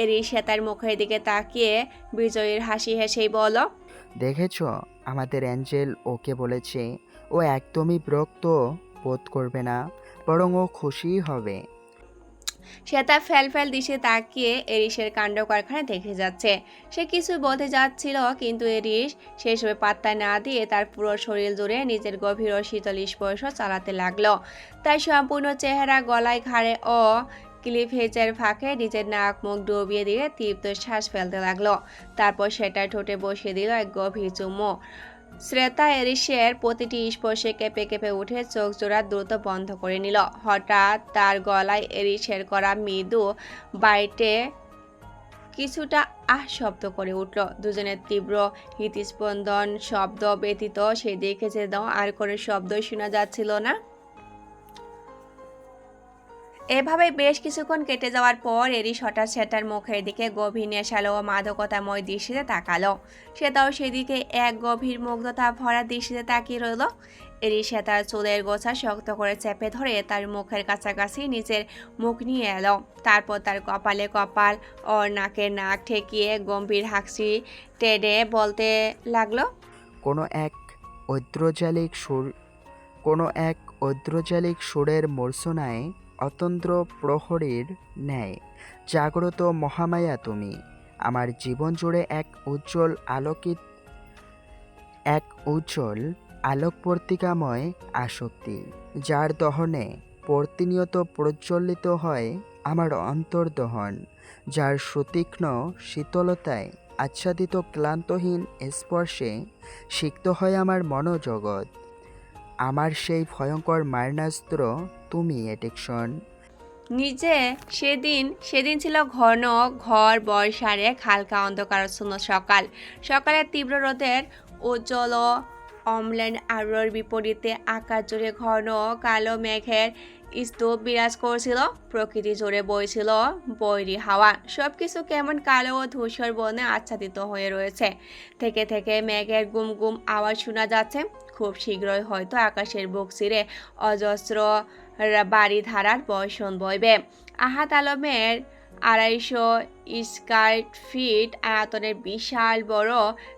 এরিস শ্বেতার মুখের দিকে তাকিয়ে বিজয়ীর হাসি হেসেই বলল, দেখেছ আমাদের অ্যাঞ্জেল ওকে বলেছে। ও একদমই বিরক্ত বোধ করবে না, বরং ও খুশিই হবে। শ্বেতা ফ্যাল দিশে তাকিয়ে এরিসের কাণ্ড কারখানা দেখে যাচ্ছে। সে কিছু বলতে যাচ্ছিল কিন্তু এরিস সেসবে পাত্তা না দিয়ে তার পুরো শরীর জুড়ে নিজের গভীর ও শীতল স্পর্শ চালাতে লাগলো। তার সম্পূর্ণ চেহারা, গলায়, ঘাড়ে ও ক্লিভেজের ফাঁকে নিজের নাক মুখ ডুবিয়ে দিয়ে তীব্র শ্বাস ফেলতে লাগলো। তারপর সেটা ঠোঁটে বসিয়ে দিল এক গভীর চুমু। শ্বেতা এরিসের প্রতিটি স্পর্শে কেঁপে কেঁপে উঠে চোখ জোড়া দ্রুত বন্ধ করে নিল। হঠাৎ তার গলায় এরিসের করা মৃদু বাইটে কিছুটা শব্দ করে উঠল। দুজনের তীব্র হৃৎস্পন্দন শব্দ ব্যতীত সে দেখেছে আর কোনো শব্দই শোনা যাচ্ছিল না। এভাবে বেশ কিছুক্ষণ কেটে যাওয়ার পর এরিস হঠাৎ শ্বেতার মুখের দিকে গভীর নেশালো ও মাদকতাময় দৃষ্টিতে তাকালো। শ্বেতাও সেদিকে এক গভীর মুগ্ধতা ভরা দৃষ্টিতে তাকিয়ে রইল। এরিস শ্বেতার চুলের গোছা শক্ত করে চেপে ধরে তার মুখের কাছাকাছি নিজের মুখ নিয়ে এলো। তারপর তার কপালে কপাল ও নাকে নাক ঠেকিয়ে গম্ভীর হাসি টেনে বলতে লাগলো, কোনো এক ঐদ্রজালিক সুরের মূর্ছনায় অতন্দ্র প্রহরীর ন্যায় জাগ্রত মহামায়া তুমি। আমার জীবন জুড়ে এক উজ্জ্বল আলোকবর্তিকাময় আসক্তি, যার দহনে প্রতিনিয়ত প্রজ্বলিত হয় আমার অন্তর্দহন, যার সুতীক্ষ্ণ শীতলতায় আচ্ছাদিত ক্লান্তহীন স্পর্শে সিক্ত হয় আমার মনোজগৎ। আমার সেই ভয়ঙ্কর মারণাস্ত্র তুমি, এডিকশন। নিজে সেদিন ছিল ঘন ঘর বর্ষার এক হালকা অন্ধকারাচ্ছন্ন সকালের তীব্র রোদের উজ্জ্বল অম্লান আলোর বিপরীতে আকাশ জুড়ে ঘন কালো মেঘের স্তূপ বিরাজ করছিল। প্রকৃতি জুড়ে বইছিল বৈরী হাওয়া। সবকিছু কেমন কালো ও ধূসর বনে আচ্ছাদিত হয়ে রয়েছে। থেকে থেকে মেঘের গুম গুম আওয়াজ শোনা যাচ্ছে। খুব শীঘ্রই হয়তো আকাশের বুক চিরে অজস্র বাড়িধারার বর্ষণ বইবে। আহাত আলমের 250 স্কয়ার ফিট আয়তনের বিশাল বড়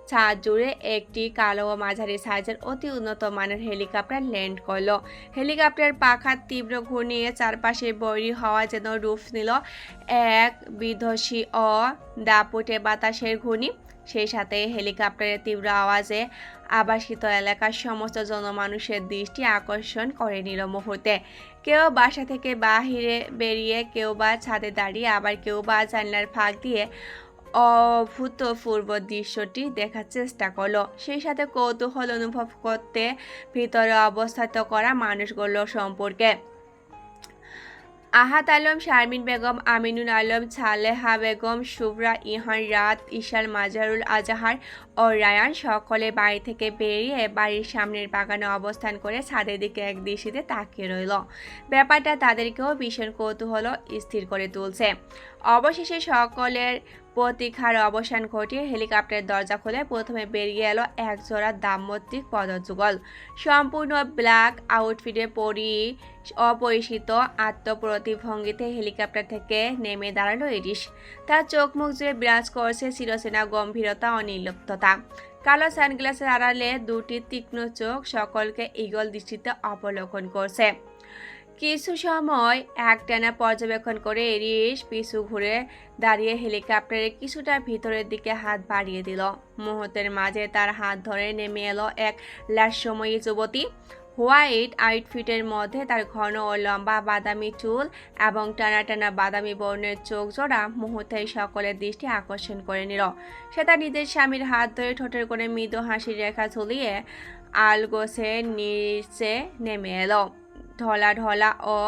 ছাদ জুড়ে একটি কালো ও মাঝারি সাইজের অতি উন্নত মানের হেলিকপ্টার ল্যান্ড করলো। হেলিকপ্টার পাখার তীব্র ঘূর্ণিয়ে চারপাশে বৈরী হওয়া যেন রূপ নিল এক বিধ্বংসী ও দাপুটে বাতাসের ঘূর্ণি। সেই সাথে হেলিকপ্টারের তীব্র আওয়াজে আবাসিত এলাকার সমস্ত জনমানুষের দৃষ্টি আকর্ষণ করে নিল মুহূর্তে। কেউ বাসা থেকে বাহিরে বেরিয়ে, কেউ বা ছাদে দাঁড়িয়ে, আবার কেউ বা জানলার ফাঁক দিয়ে অভূতপূর্ব দৃশ্যটি দেখার চেষ্টা করলো। সেই সাথে কৌতূহল অনুভব করতে ভিতরে অবস্থাত করা মানুষগুলো সম্পর্কে। আহাত আলম, শারমিন বেগম, আমিনুল আলম, সালেহা বেগম, শুভ্রা, ইহান, রাত, ইশাল, মাজহারুল আজহার ও রায়ান সকলে বাড়ি থেকে বেরিয়ে বাড়ির সামনের বাগানে অবস্থান করে ছাদের দিকে এক দৃষ্টিতে তাকিয়ে রইল। ব্যাপারটা তাদেরকেও ভীষণ কৌতূহল স্থির করে তুলছে। অবশেষে সকলের প্রতীক্ষার অবসান ঘটিয়ে হেলিকপ্টারের দরজা খুলে প্রথমে বেরিয়ে এলো একজোড়া দাম্পত্যিক পদযুগল। সম্পূর্ণ ব্ল্যাক আউটফিটে অপরিচিত আত্মপ্রতিভঙ্গিতে হেলিকপ্টার থেকে নেমে দাঁড়ালো এরিস। তার চোখ মুখ জুড়ে বিরাজ করছে চিরচেনা গম্ভীরতা ও নির্লিপ্ততা। কালো সানগ্লাসের আড়ালে দুটি তীক্ষ্ণ চোখ সকলকে ঈগল দৃষ্টিতে অবলোকন করছে। কিছু সময় একটানা পর্যবেক্ষণ করে এরিস পিছু ঘুরে দাঁড়িয়ে হেলিকপ্টারের কিছুটা ভিতরের দিকে হাত বাড়িয়ে দিল। মুহূর্তের মাঝে তার হাত ধরে নেমে এলো এক লাস্যময়ী যুবতী। হোয়াইট আউটফিটের মধ্যে তার ঘন ও লম্বা বাদামি চুল এবং টানা টানা বাদামি বর্ণের চোখ জোড়া মুহূর্তেই সকলের দৃষ্টি আকর্ষণ করে নিল। সে তার নিজের স্বামীর হাত ধরে ঠোঁটের করে মৃদু হাসির রেখা ঝুলিয়ে আলগোছে নিচে নেমে এলো। ঢলা ঢলা ও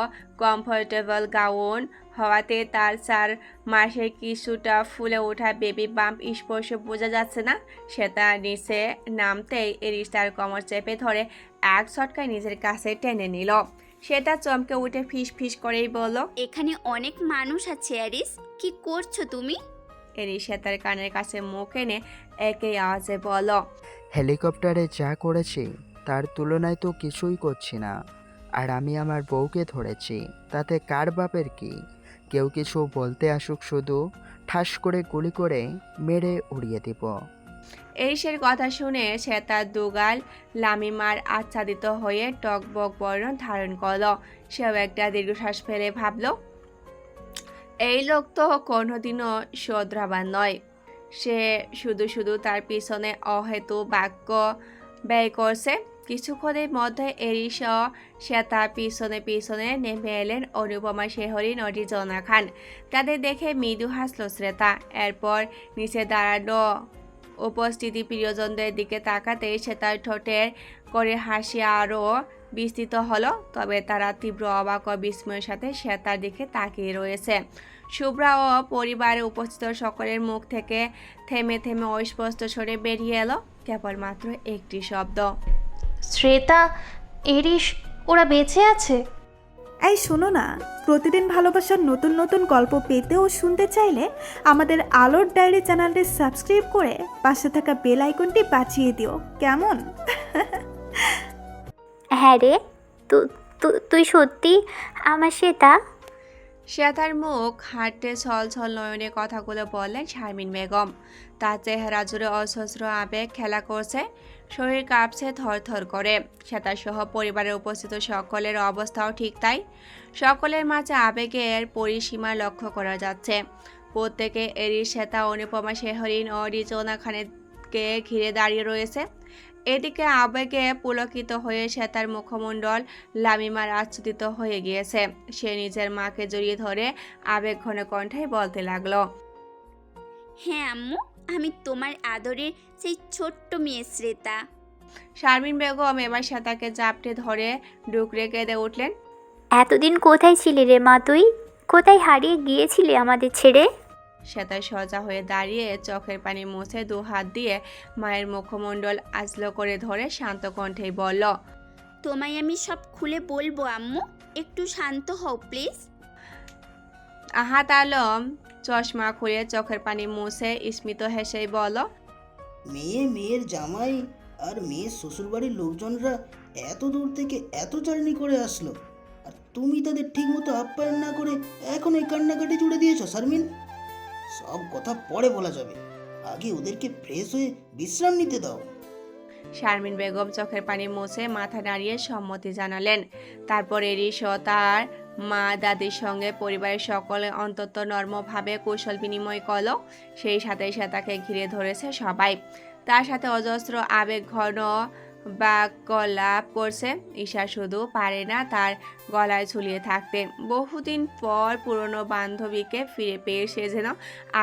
কমফোর্টেবল গাউন হওয়াতে তার 4 মাসের কিছুটা ফুলে ওঠা বেবি বাম্প স্পর্শ বোঝা যাচ্ছে না। সে তার নিচে নামতেই এরিস তার কোমর চেপে ধরে এক ঝটকায় নিজের কাছে টেনে নিল। সেটা চমকে উঠে ফিস ফিস করেই বলল, এখানে অনেক মানুষ আছে অ্যারিস, কি করছো তুমি? এরিস তার কানের কাছে মুখ এনে একই আওয়াজে বলল, হেলিকপ্টারে যা করেছি তার তুলনায় তো কিছুই করছি না। আর আমি আমার বউকে ধরেছি, তাতে কার বাপের কি? কেউ কিছু বলতে আসুক, শুধু ঠাস করে গুলি করে মেরে উড়িয়ে দিব। এরিসের কথা শুনে সে তার দুগাল লামিমার আচ্ছাদিত হয়ে টকবক বর্ণ ধারণ করল। সেও একটা দীর্ঘশ্বাস ফেলে ভাবল, এই লোক তো কোনোদিনও শোধরাবার নয়। সে শুধু শুধু তার পিছনে অহেতু বাক্য ব্যয় করছে। কিছুক্ষণের মধ্যে এরিস ও সে তার পিছনে নেমে এলেন অনুপমা শেহরিন ও রিজওয়ানা খান। তাদের দেখে মৃদু হাসল শ্রেতা। এরপর নিচে দাঁড়ানো উপস্থিতি প্রিয়জনদের দিকে তাকাতেই সে তার ঠোঁটের করে হাসি আরও বিস্তৃত হলো। তবে তারা তীব্র অবাক ও বিস্ময়ের সাথে সে তার দিকে তাকিয়ে রয়েছে। শুভ্রা ও পরিবারে উপস্থিত সকলের মুখ থেকে থেমে থেমে অস্পষ্ট স্বরে বেরিয়ে এলো কেবলমাত্র একটি শব্দ, শ্রেতা, এরিস, ওরা বেঁচে আছে? এই শোনো না, প্রতিদিন ভালোবাসার নতুন নতুন গল্প পেতে ও শুনতে চাইলে আমাদের আলোর ডায়েরি চ্যানেলটি সাবস্ক্রাইব করে পাশে থাকা বেল আইকনটি বাজিয়ে দিও, কেমন? হ্যাঁ রে, তুই সত্যি আমার শ্বেতা? শ্বেতার মুখ হাঁটতে ছল ছল নয়নে কথাগুলো বললেন শারমিন বেগম। তার চেহারা জুড়ে অসহস্র আবেগ খেলা করছে, শরীর কাঁপছে থরথর করে। শ্বেতা সহ পরিবারের উপস্থিত সকলের অবস্থাও ঠিক তাই। সকলের মাঝে আবেগের পরিসীমা লক্ষ্য করা যাচ্ছে। প্রত্যেকে এরিস, শ্বেতা, অনুপমা শেহরিন ও রিজওয়ানা খানকে ঘিরে দাঁড়িয়ে রয়েছে। এদিকে আবেগে পুলকিত হয়ে শ্বেতার মুখমণ্ডল লামিমার আচ্ছাদিত হয়ে গিয়েছে। সে নিজের মাকে জড়িয়ে ধরে আবেগ ঘন কণ্ঠে বলতে লাগলো, হ্যাঁ আম্মু, আমি তোমার আদরের সেই ছোট্ট মেয়ে শ্রেতা। শারমিন বেগম এবার শ্বেতাকে জাপটে ধরে ডুকরে কেঁদে উঠলেন, এতদিন কোথায় ছিলি রে মা তুই? কোথায় হারিয়ে গিয়েছিলে আমাদের ছেড়ে? শ্বেতা সোজা হয়ে দাঁড়িয়ে চোখের পানি মুছে দু হাত দিয়ে মায়ের মুখমণ্ডল আজলো করে ধরে শান্ত কণ্ঠেই বলল, তোমায় আমি সব খুলে বলবো আম্মু, একটু শান্ত হও প্লিজ। আহাত আলম চশমা খুলে চোখের পানি মুছে স্মিত হেসেই বলল, মেয়ের জামাই আর মেয়ের শ্বশুরবাড়ির লোকজনরা এত দূর থেকে এত জার্নি করে আসলো, আর তুমি তাদের ঠিকমতো আপ্যায়ন না করে এখন এই কান্নাকাটি জুড়ে দিয়েছো শারমিন। সব কথা পরে বলা যাবে, আগে ওদেরকে ফ্রেশ হয়ে বিশ্রাম নিতে দাও। শারমিন বেগম চোখের পানি মুছে মাথা নাড়িয়ে সম্মতি জানালেন। তারপর এরিস ও তার মা দাদির সঙ্গে পরিবারের সকলে অন্তত নর্মভাবে কৌশল বিনিময় করল। সেই সাথে তাকে ঘিরে ধরেছে সবাই। তার সাথে অজস্র আবেগ ঘন বাক্যলাপ করছে। ঈশা শুধু পারে না তার গলায় ঝুলিয়ে থাকতে। বহুদিন পর পুরনো বান্ধবীকে ফিরে পেয়ে সে যেন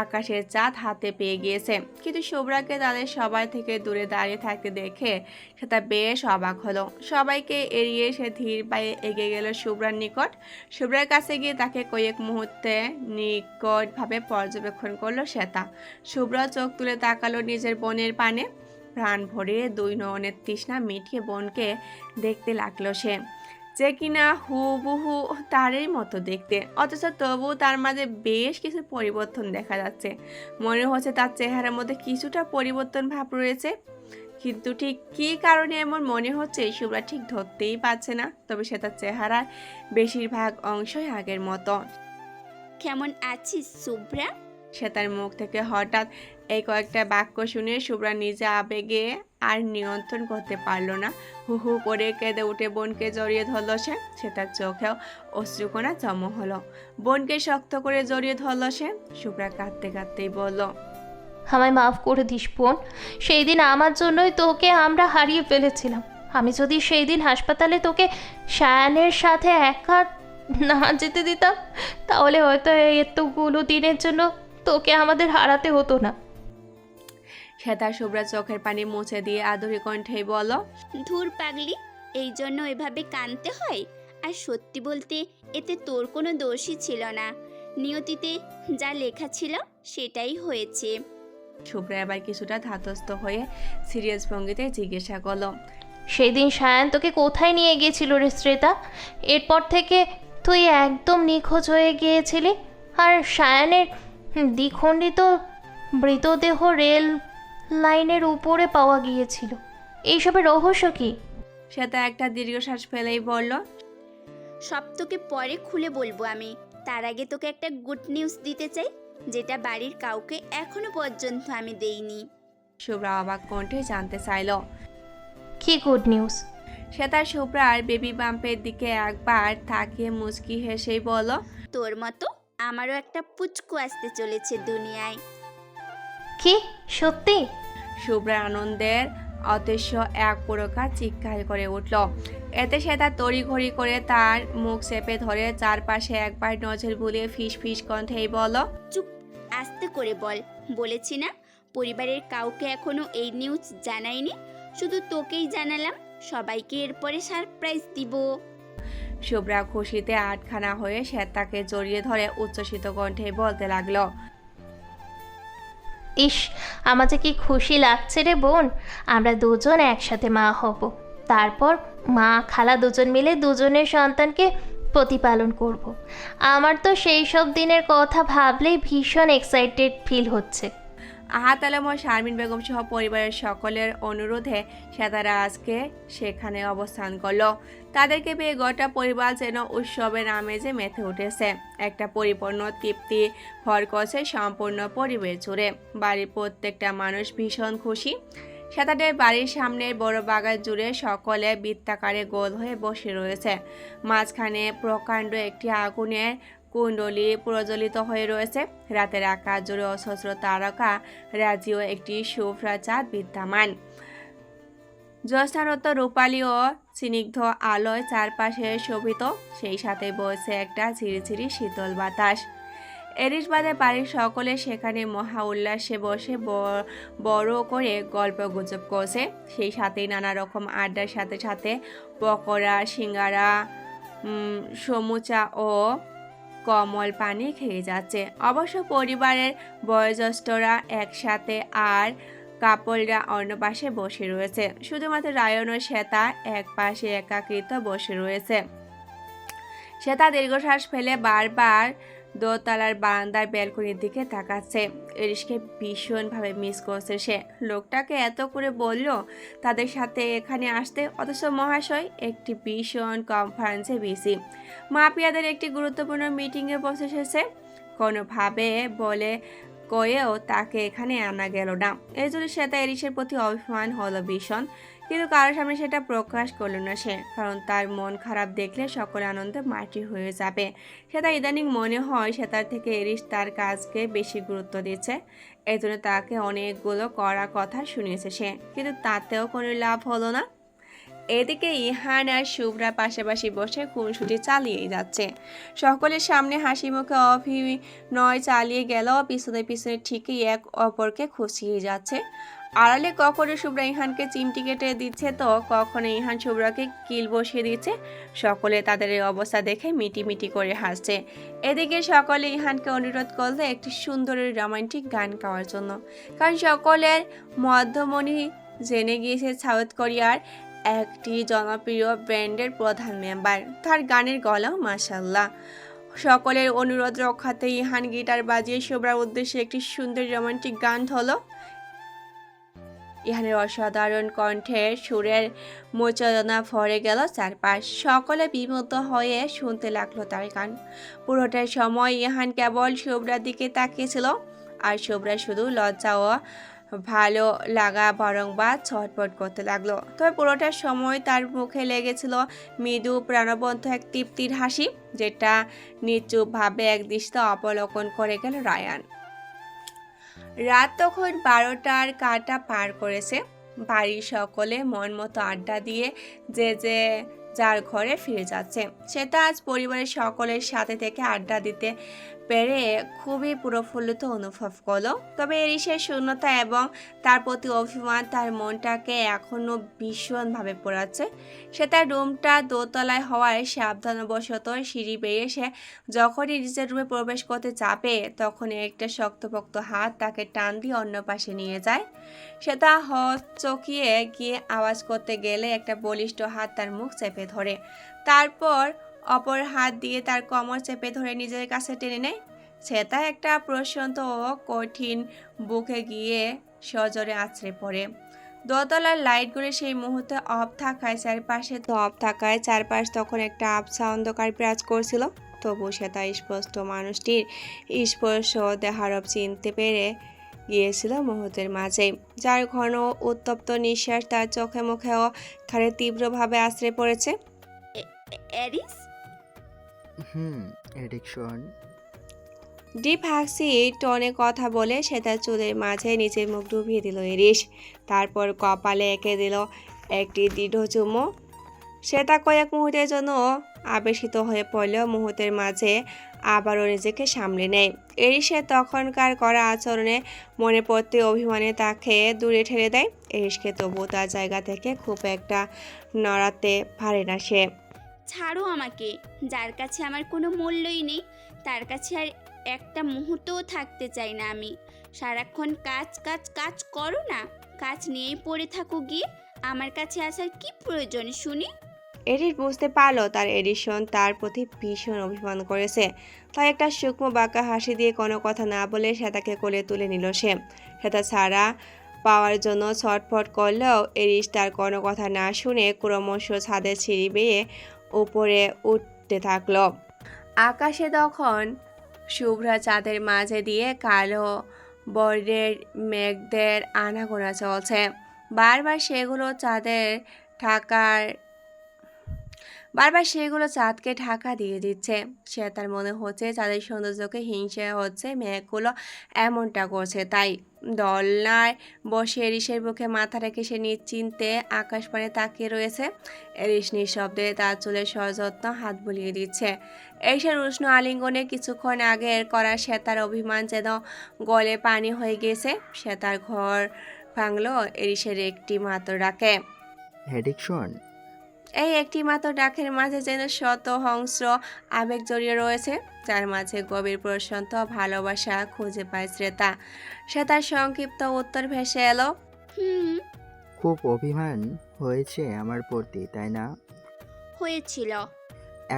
আকাশের চাঁদ হাতে পেয়ে গিয়েছে। কিন্তু শুভ্রাকে তাদের সবাই থেকে দূরে দাঁড়িয়ে থাকতে দেখে সেটা বেশ অবাক হলো। সবাইকে এড়িয়ে সে ধীর পায়ে এগিয়ে গেল শুভ্রার নিকট। শুভ্রার কাছে গিয়ে তাকে কয়েক মুহূর্তে নিকটভাবে পর্যবেক্ষণ করলো শ্বেতা। শুভ্রা চোখ তুলে তাকালো নিজের বোনের পানে। প্রাণ ভরে দুই নয়নের তৃষ্ণা মিটিয়ে বোনকে দেখতে লাগলো সে, যে কিনা হুবহু তারই মতো দেখতে, অথচ তবু তার মাঝে বেশ কিছু পরিবর্তন দেখা যাচ্ছে। মনে হচ্ছে তার চেহারার মধ্যে কিছুটা পরিবর্তন ভাব রয়েছে, কিন্তু ঠিক কী কারণে এমন মনে হচ্ছে শুভ্রা ঠিক ধরতেই পারছে না। তবে সে তার চেহারার বেশিরভাগ অংশই আগের মতো। কেমন আছিস শুভ্রা? সে তার মুখ থেকে হঠাৎ এই কয়েকটা বাক্য শুনে শুভ্রা নিজে আবেগে আর নিয়ন্ত্রণ করতে পারল না। হু হু করে কেঁদে উঠে বোনকে জড়িয়ে ধরল সে তার চোখেও অশ্রুকণা জমা হলো। বোনকে শক্ত করে জড়িয়ে ধরল সে। শুভ্রা কাঁদতে কাঁদতেই বলল, আমায় মাফ করে দিস বোন। সেই দিন আমার জন্যই তোকে আমরা হারিয়ে ফেলেছিলাম। আমি যদি সেই দিন হাসপাতালে তোকে শায়ানের সাথে একা না যেতে দিতাম, তাহলে হয়তো এতগুলো দিনের জন্য তোকে আমাদের হারাতে হতো না। সে তার শুভ্রা চোখের পানি মুছে দিয়ে আদুরি কণ্ঠেই বলল, ধুর পাগলি, এই জন্য এভাবে কাঁদতে হয়? আর সত্যি বলতে এতে তোর কোনো দোষই ছিল না। নিয়তিতে যা লেখা ছিল সেটাই হয়েছে। শুভ্রা এবার কিছুটা ধাতস্থ হয়ে সিরিয়াস ভঙ্গিতে জিজ্ঞাসা করলো, সেই দিন সায়ান তোকে কোথায় নিয়ে গিয়েছিল রে শ্রেতা? এরপর থেকে তুই একদম নিখোঁজ হয়ে গিয়েছিলি, আর সায়ানের দ্বিখণ্ডিত মৃতদেহ রেল লাইনের উপরে পাওয়া গিয়েছিল। এইসবের রহস্য কি? সে তা একটা দীর্ঘশ্বাস ফেলেই বলল, সব তোকে পরে খুলে বলবো আমি। তার আগে তোকে একটা গুড নিউজ দিতে চাই, যেটা বাড়ির কাউকে এখনো পর্যন্ত আমি দেইনি। শুভ্রা অবাক কণ্ঠে জানতে চাইল, কি গুড নিউজ? সে তার শুভ্রার বেবি বাম্পের দিকে একবার তাকিয়ে মুচকি হেসেই বলল, তোর মতো আমারও একটা পুচকু আসতে চলেছে দুনিয়ায়। কি সত্যি? শুভ্রার আনন্দের অদৃশ্য এক প্রকার চিৎকার করে উঠল। এতে সে তার তড়িঘড়ি করে তার মুখ চেপে ধরে চারপাশে একবার নজর বুলিয়ে ফিস ফিস কণ্ঠেই বলল, চুপ, আস্তে করে বল। বলেছি না পরিবারের কাউকে এখনো এই নিউজ জানাইনি, শুধু তোকেই জানালাম। সবাইকে এরপরে সারপ্রাইজ দিব। শুভ্রা খুশিতে আটখানা হয়ে সে তাকে জড়িয়ে ধরে উচ্ছ্বসিত কণ্ঠে বলতে লাগলো, ইস, আমার যে কি খুশি লাগছে রে বোন। আমরা দুজন একসাথে মা হব। তারপর মা খালা দুজন মিলে দুজনের সন্তানকে প্রতিপালন করব। আমার তো সেই সব দিনের কথা ভাবলেই ভীষণ এক্সাইটেড ফিল হচ্ছে। আহাত আলম ও শারমিন বেগম সহ পরিবারের সকলের অনুরোধে সে তারা আজকে সেখানে অবস্থান করলো। তাদেরকে পেয়ে গোটা পরিবার যেন উৎসবের আমেজে মেতে উঠেছে। একটা পরিপূর্ণ তৃপ্তি ভর করছে সম্পূর্ণ পরিবেশ জুড়ে। বাড়ির প্রত্যেকটা মানুষ ভীষণ খুশি। সে তাদের বাড়ির সামনের বড় বাগান জুড়ে সকলে বৃত্তাকারে গোল হয়ে বসে রয়েছে। মাঝখানে প্রকাণ্ড একটি আগুনের কুণ্ডলী প্রজ্বলিত হয়ে রয়েছে। রাতের আকাশ জুড়ে অসহস্র তারকা রাজিও একটি শুভ্রা চাঁদ বিদ্যমান। জ্যোৎস্নারত রূপালী ও স্নিগ্ধ আলোয় চারপাশে শোভিত, সেই সাথে বইছে একটা ঝিরিঝিরি শীতল বাতাস। এরিস বাদে বাড়ির সকলে সেখানে মহা উল্লাসে বসে বড় করে গল্প গুজব করছে। সেই সাথেই নানা রকম আড্ডার সাথে সাথে পকোড়া, সিঙ্গারা, সমুচা ও কমল পানি খেয়ে যাচ্ছে। অবশ্য পরিবারের বয়োজ্যেষ্ঠরা একসাথে আর কাপলরা অন্য পাশে বসে রয়েছে। শুধুমাত্র রায়ন ও শ্বেতা এক পাশে একাকৃত বসে রয়েছে। শ্বেতা দীর্ঘশ্বাস ফেলে বারবার দোতলার বারান্দার ব্যালকনির দিকে তাকাচ্ছে। এরিশকে ভীষণভাবে মিস করছে সে। লোকটাকে এত করে বলল তাদের সাথে এখানে আসতে, অথচ মহাশয় একটি ভীষণ কনফারেন্সে বিজি, মাফিয়াদের একটি গুরুত্বপূর্ণ মিটিংয়ে বসে এসেছে। কোনোভাবে বলে কয়েও তাকে এখানে আনা গেল না। এই জন্য শ্বেতা এরিশের প্রতি অভিমান হলো ভীষণ, কিন্তু কারোর সামনে সেটা প্রকাশ করল না সে, কারণ তার মন খারাপ দেখলে সকলে আনন্দে মাটি হয়ে যাবে। সেটা ইদানিং মনে হয় সেটার থেকে এরিশ তার কাজকে বেশি গুরুত্ব দিচ্ছে। এই জন্য তাকে অনেকগুলো কড়া কথা শুনিয়েছে সে, কিন্তু তাতেও কোনো লাভ হলো না। এদিকে ইহান আর শুভ্রা পাশাপাশি বসে খুনসুটি চালিয়েই যাচ্ছে। সকলের সামনে হাসি মুখে অভিনয় চালিয়ে গেল, পিছনে পিছনে ঠিকই এক অপরকে খুশিয়ে যাচ্ছে। আড়ালে কখনো শুভ্রা ইহানকে চিমটি কেটে দিচ্ছে, তো কখনো ইহান শুভ্রাকে কিল বসিয়ে দিচ্ছে। সকলে তাদের এই অবস্থা দেখে মিটিমিটি করে হাসছে। এদিকে সকলে ইহানকে অনুরোধ করলো একটি সুন্দর রোমান্টিক গান গাওয়ার জন্য, কারণ সকলের মধ্যমণি জেনে গিয়েছে সাউথ কোরিয়ার একটি জনপ্রিয় ব্যান্ডের প্রধান মেম্বার। তার গানের গলাও মাশাআল্লাহ। সকলের অনুরোধ রক্ষাতে ইহান গিটার বাজিয়ে শুভ্রার উদ্দেশ্যে একটি সুন্দর রোমান্টিক গান হলো। ইহানের অসাধারণ কণ্ঠে সুরের মোচনা ভরে গেল চারপাশ। সকলে বিমুগ্ধ হয়ে শুনতে লাগলো তার গান। পুরোটার সময় ইহান কেবল শুভ্রার দিকে তাকিয়েছিল, আর শুভ্রা শুধু লজ্জা ও ভালো লাগা বরং বা ছটপট করতে লাগলো। তবে পুরোটার সময় তার মুখে লেগেছিল মৃদু প্রাণবন্ত এক তৃপ্তির হাসি, যেটা নিচুপভাবে একদৃষ্টে অবলোকন করে গেল রায়ান। রাত তখন 12টার কাঁটা পার করেছে। বাড়ির সকলে মন মতো আড্ডা দিয়ে যে যার ঘরে ফিরে যাচ্ছে। সেটা আজ পরিবারের সকলের সাথে থেকে আড্ডা দিতে পেরে খুবই প্রফুল্লিত অনুভব করলো। তবে এরিশের শূন্যতা এবং তার প্রতি অভিমান তার মনটাকে এখনও ভীষণভাবে পোড়াচ্ছে। সে তার রুমটা দোতলায় হওয়ায় সাবধানবশত সিঁড়ি বেরিয়ে সে যখনই নিজের রুমে প্রবেশ করতে যাবে, তখন একটা শক্তপোক্ত হাত তাকে টান দিয়ে অন্য পাশে নিয়ে যায়। সে তা হকচকিয়ে গিয়ে আওয়াজ করতে গেলে একটা বলিষ্ঠ হাত তার মুখ চেপে ধরে, তারপর অপর হাত দিয়ে তার কোমর চেপে ধরে নিজের কাছে টেনে নেয়। সেটা একটা প্রশান্ত ও কঠিন বুকে গিয়ে সজোরে আছড়ে পড়ে। দোতলার লাইটগুলো সেই মুহূর্তে অফ থাকায় চারপাশ তখন একটা আবছা অন্ধকার বিরাজ করছিল। তবু সেটা স্পষ্ট মানুষটির স্পর্শ দেহারব চিনতে পেরে গিয়েছিল মুহূর্তের মাঝে, যার ঘন উত্তপ্ত নিঃশ্বাস তার চোখে মুখেও খারে তীব্রভাবে আছড়ে পড়েছে। এরিস, এডিকশন। ডিপ হাসি টনে কথা বলে সে তার চুলের মাঝে নিচের মুখ ডুবিয়ে দিল এরিশ। তারপর কপালে এঁকে দিল একটি দৃঢ় চুমো। সে তা কয়েক মুহূর্তের জন্য আবেশিত হয়ে পড়লেও মুহূর্তের মাঝে আবারও নিজেকে সামলে নেয়। এরিশের তখনকার করা আচরণে মনে পড়তে অভিমানে তাকে দূরে ঠেলে দেয়। এরিশকে তবু তার জায়গা থেকে খুব একটা নড়াতে পারে না সে। ছাড়ো আমাকে। যার কাছে আমার কোনো মূল্যই নেই, তার কাছে আর একটা মুহূর্তও থাকতে চাই না আমি। সারাক্ষণ কাজ কাজ কাজ করো না, কাজ নিয়েই পড়ে থাকো গিয়ে। আমার কাছে আসার কি প্রয়োজন শুনি? এরিশ বুঝতে পারলো তার এডিশন তার প্রতি ভীষণ অভিমান করেছে। তাই একটা সূক্ষ্ম বাঁকা হাসি দিয়ে কোনো কথা না বলে সেটাকে কোলে তুলে নিল সে। সেটা ছাড়া পাওয়ার জন্য ছটফট করলেও এরিশ তার কোনো কথা না শুনে ক্রমশ ছাদের সিঁড়ি বেয়ে উপরে উঠতে থাকলো। আকাশে তখন শুভ্রা চাঁদের মাঝে দিয়ে কালো বর্ণের মেঘদের আনাগোনা চলছে। বারবার সেগুলো চাঁদকে ঢাকা দিয়ে দিচ্ছে। সে তার মনে হচ্ছে চাঁদের সৌন্দর্যকে হিংসা হচ্ছে মেঘগুলো এমনটা করছে। তাই দোলনায় বসে এরিশের বুকে মাথা রেখে সে নিশ্চিন্তে আকাশ পানে তাকিয়ে রয়েছে। এরিশ নিঃশব্দে তার চুলের সযত্ন হাত বুলিয়ে দিচ্ছে। এরিশের উষ্ণ আলিঙ্গনে কিছুক্ষণ আগের করা শ্বেতার অভিমান যেন গলে পানি হয়ে গেছে। শ্বেতার ঘর ভাঙলো এরিশের একটি মাত্র ডাকে। এডিকশন, এই একটি মাত্র ডাকের মাঝে যেন শত হংস্র আবেগ জড়িয়ে রয়েছে, যার মাঝে গভীর প্রশান্ত ভালোবাসা খুঁজে পায় শ্রেতা। শ্রেতার সংক্ষিপ্ত উত্তর ভেসে এলো, হুম, খুব অভিমান হয়েছে আমার প্রতি, তাই না? হয়েছিল।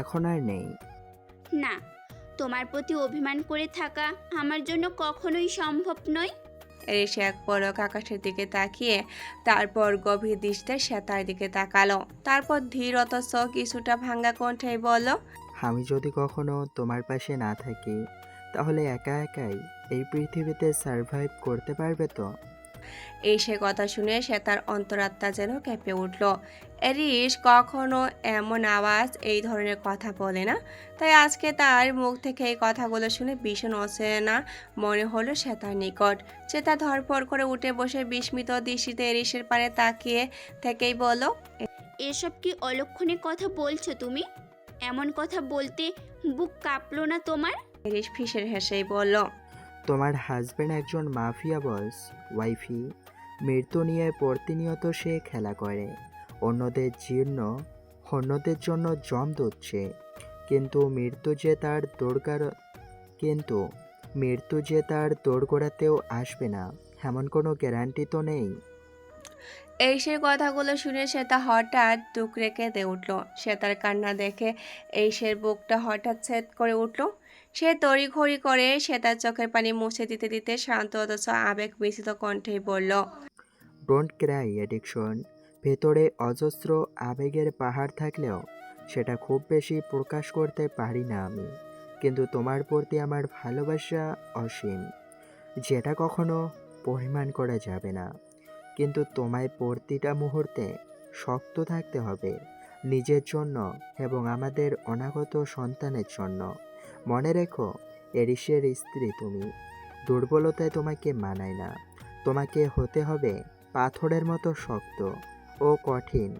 এখন আর নেই। না, তোমার প্রতি অভিমান করে থাকা আমার জন্য কখনোই সম্ভব নয়। এরিস এক পলক আকাশের দিকে তাকিয়ে তারপর গভীর দৃষ্টিতে শ্বেতার দিকে তাকালো। তারপর ধীর অথচ কিছুটা ভাঙা কণ্ঠে বলল, আমি যদি কখনো তোমার পাশে না থাকি তাহলে একা একাই এই পৃথিবীতে সার্ভাইভ করতে পারবে তো? এই সে কথা শুনে শ্বেতার অন্তরাত্মা যেন কেঁপে উঠল। এরিস কখনো এমন আওয়াজ এই ধরনের কথা বলে না, তাই আজকে তার মুখ থেকে এই কথাগুলো শুনে ভীষণ অচেনা মনে হলো শ্বেতার নিকট। শ্বেতা ধরপড় করে উঠে বসে বিস্মিত দৃষ্টিতে এরিসের পানে তাকিয়ে থেকেই বলল, এসব কি অলক্ষণে কথা বলছো তুমি? এমন কথা বলতে বুক কাঁপলো না তোমার? এরিস ফিসের হেসেই বলল, তোমার হাজবেন্ড একজন মাফিয়া বস ওয়াইফি। মৃত্যু নিয়ে প্রতিনিয়ত সে খেলা করে, অন্যদের জন্য জম দুচ্ছে। কিন্তু মৃত্যু যে তার দোরগোড়াতেও আসবে না এমন কোনো গ্যারান্টি তো নেই। এইসের কথাগুলো শুনে শ্বেতা হঠাৎ টুকরে কেঁদে উঠল। শ্বেতার কান্না দেখে এইসের বুকটা হঠাৎ ছেদ করে উঠল। সে তড়িঘড়ি করে শ্বেতার চোখের পানি মুছে দিতে দিতে শান্ত অথচ আবেগ মিশ্রিত কণ্ঠেই বলল, ডোন্ট ক্রাই অ্যাডিকশন। ভেতরে অজস্র আবেগের পাহাড় থাকলেও সেটা খুব বেশি প্রকাশ করতে পারি না আমি। কিন্তু তোমার প্রতি আমার ভালোবাসা অসীম, যেটা কখনো পরিমাণ করা যাবে না। কিন্তু তোমায় প্রতিটা মুহূর্তে শক্ত থাকতে হবে, নিজের জন্য এবং আমাদের অনাগত সন্তানের জন্য। মনে রেখো, এরিসের স্ত্রী তুমি। দুর্বলতায় তোমাকে মানায় না। তোমাকে হতে হবে পাথরের মতো শক্ত ও কঠিন।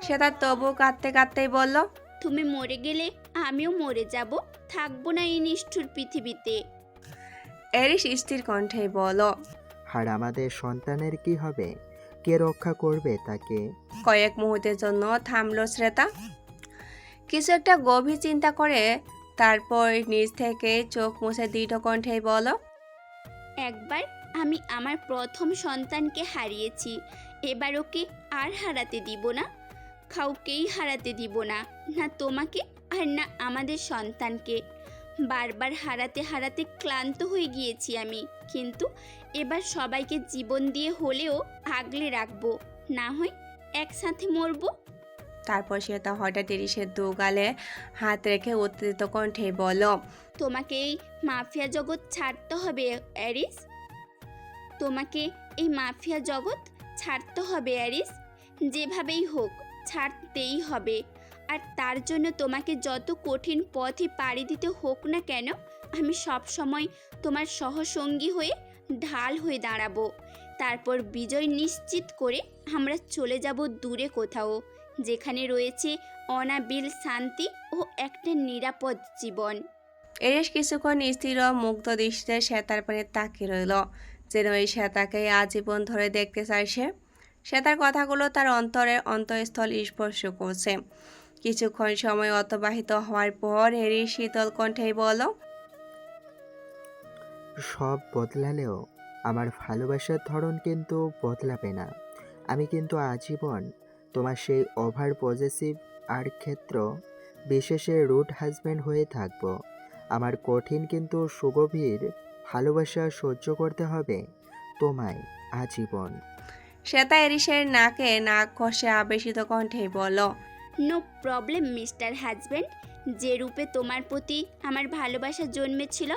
শ্বেতা তবু কাঁদতে কাঁদতেই বলল, তুমি মরে গেলে আমিও মরে যাব, থাকবো না এই নিষ্ঠুর পৃথিবীতে। এরিস স্থির কণ্ঠেই বলল, আর আমাদের সন্তানের কি হবে? কে রক্ষা করবে তাকে? কয়েক মুহূর্তের জন্য থামল শ্রেতা, কিছু একটা গভীর চিন্তা করে তারপর নিজ থেকে চোখ মুছে দৃঢ় কণ্ঠেই বলল, একবার আমি আমার প্রথম সন্তানকে হারিয়েছি, এবার ওকে আর হারাতে দিব না। কাউকেই হারাতে দিব না, না তোমাকে আর না আমাদের সন্তানকে। বারবার হারাতে হারাতে ক্লান্ত হয়ে গিয়েছি আমি, কিন্তু এবার সবাইকে জীবন দিয়ে হলেও আগলে রাখবো, না হয় একসাথে মরবো। তারপর শ্বেতা হঠাৎ এরিসের দু গালে হাত রেখে উত্তেজিত কণ্ঠে বলল, তোমাকে এই মাফিয়া জগৎ ছাড়তে হবে অ্যারিস। তোমাকে এই মাফিয়া জগৎ ছাড়তে হবে অ্যারিস, যেভাবেই হোক ছাড়তেই হবে। আর তার জন্য তোমাকে যত কঠিন পথই পাড়ি দিতে হোক না কেন, আমি সব সময় তোমার সহসঙ্গী হয়ে ঢাল হয়ে দাঁড়াবো। তারপর বিজয় নিশ্চিত করে আমরা চলে যাব দূরে কোথাও, যেখানে রয়েছে অনাবিল শান্তি ও একটা নিরাপদ জীবন। এরিস কিছুক্ষণ স্থির ও মুগ্ধ দৃষ্টিতে শ্বেতার পানে তাকিয়ে রইল, যেন এই শ্বেতাকে আজীবন ধরে দেখতে চাইছে। শ্বেতার কথাগুলো তার অন্তরের অন্তঃস্থল স্পর্শ করছে। কিছুক্ষণ সময় অতিবাহিত হওয়ার পর এরিস শীতল কণ্ঠেই বলল, সব বদলালেও আমার ভালোবাসার ধরন কিন্তু বদলাবে না। আমি কিন্তু আজীবন তোমার সেই ওভার পজেসিভ আর ক্ষেত্র বিশেষে রুট হাজব্যান্ড হয়ে থাকবো। আমার কঠিন কিন্তু সুগভীর ভালোবাসা সহ্য করতে হবে তোমায় আজীবন। শ্বেতা এরিসের নাকে নাক ঘষে আবেশিত কণ্ঠেই বলল, নো প্রবলেম মিস্টার হাজব্যান্ড। যে রূপে তোমার প্রতি আমার ভালোবাসা জন্মেছিল,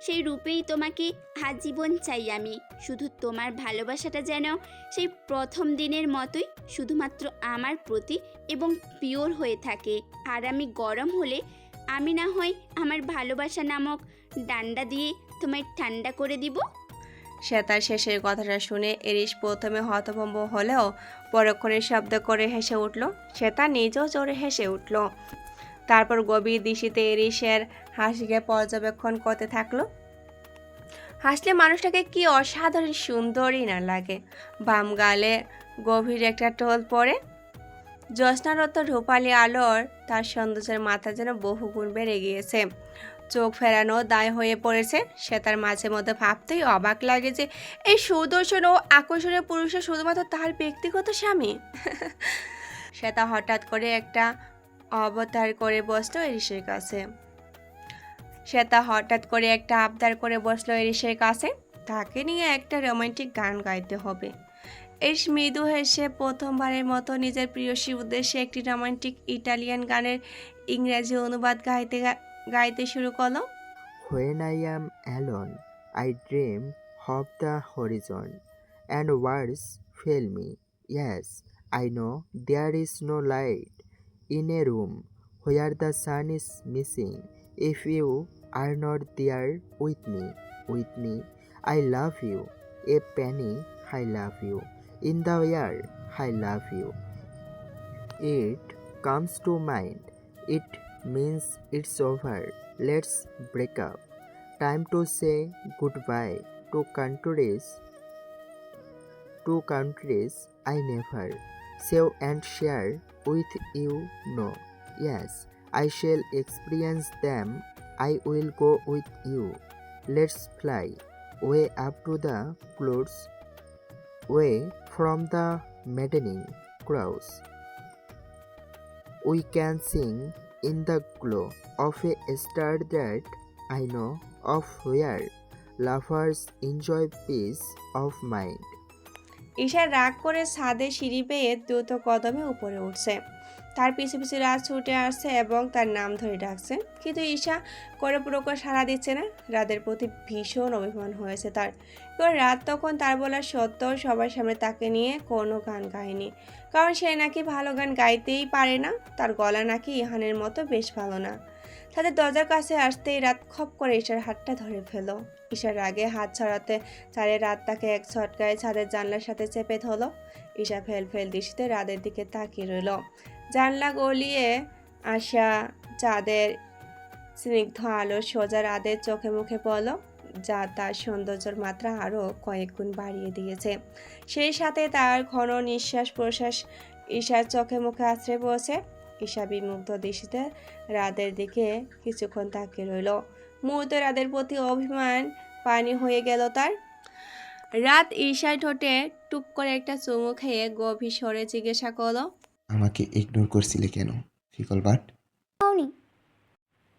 সেই রূপেই তোমাকে আজীবন চাই আমি। শুধু তোমার ভালোবাসাটা যেন সেই প্রথম দিনের মতোই শুধুমাত্র আমার প্রতি এবং পিওর হয়ে থাকে। আর আমি গরম হলে আমি না হয় আমার ভালোবাসা নামক ডান্ডা দিয়ে তোমায় ঠান্ডা করে দিব। শ্বেতার শেষের কথাটা শুনে এরিস প্রথমে হতভম্ব হলেও পরক্ষণে শব্দ করে হেসে উঠল। শ্বেতা নিজেও জোরে হেসে উঠল। তারপর গভীর দৃষ্টিতে এরিসের হাসিকে পর্যবেক্ষণ করতে থাকলো। হাসলে মানুষটাকে কি অসাধারণ সুন্দরই না লাগে। বাম গালে গভীর একটা টোল পড়ে, জ্যোৎস্নারত রূপালী আলোর তার সৌন্দর্যের মাথা যেন বহুগুণ বেড়ে গিয়েছে। চোখ ফেরানো দায় হয়ে পড়েছে। সে তার মাঝে মধ্যে ভাবতেই অবাক লাগে যে এই সুদর্শন ও আকর্ষণীয় পুরুষের শুধুমাত্র তার ব্যক্তিগত স্বামী। সে তা হঠাৎ করে একটা অবতার করে বসলো এরিসের কাছে। আবদার করে বসলো এরিসের কাছে, তাকে নিয়ে একটা রোমান্টিক গান গাইতে হবে। এরিস মৃদু হেসে প্রথমবারের মতো নিজের প্রিয়সীর উদ্দেশ্যে একটি রোমান্টিক ইটালিয়ান গানের ইংরেজি অনুবাদ গাইতে শুরু করলো। When I am alone, I dream of the horizon, and words fail me. Yes, I know there is no light in a room where the sun is missing. If you are not there with me, I love you. A penny, I love you. In the air, I love you. It comes to mind. It means it's over. Let's break up. Time to say goodbye to countries I never saw and share with you. No, yes, I shall experience them. I will go with you. Let's fly way up to the clouds, way from the maddening crowds. We can sing in the glow of a star that I know of, where lovers enjoy peace of mind. Isha রাগ করে ছাদে সিঁড়ি বেয়ে দ্রুত কদমে উপরে উঠছে। তার পিছু পিছু রাত ছুটে আসছে এবং তার নাম ধরে ডাকছে, কিন্তু ঈশা করে প্রকার সাড়া দিচ্ছে না। রাতের প্রতি ভীষণ অভিমান হয়েছে তার, কারণ রাত তখন তার বলা সত্ত্বেও সবার সামনে তাকে নিয়ে কোনো গান গায়নি, কারণ সে নাকি ভালো গান গাইতেই পারে না। তার গলা নাকি ইহানের মতো বেশ ভালো না। তাদের দরজার কাছে আসতেই রাত খপ করে ঈশার হাতটা ধরে ফেল। ঈশার রাগে হাত ছড়াতে চারে রাত তাকে এক ছটকায় ছাদের জানলার সাথে চেপে ধরল। ঈশা ফেল দৃষ্টিতে রাতের দিকে তাকিয়ে রইল। জানলা গলিয়ে আসা চাঁদের স্নিগ্ধ আলো সোজা রাতের চোখে মুখে পড়ল, যা তার সৌন্দর্যের মাত্রা আরও কয়েক গুণ বাড়িয়ে দিয়েছে। সেই সাথে তার ঘন নিঃশ্বাস প্রশ্বাস ঈশার চোখে মুখে আছড়ে পড়ছে। ঈশা বিমুগ্ধ দৃষ্টিতে রাতের দিকে কিছুক্ষণ তাকিয়ে রইল। মুহূর্তে রাতের প্রতি অভিমান পানি হয়ে গেল তার। রাত ঈশার ঠোঁটে টুপ করে একটা চুমু খেয়ে গভীর স্বরে জিজ্ঞাসা করলো, আমাকে ইগনোর করছিলে কেন, ফিকল বাট? হওনি।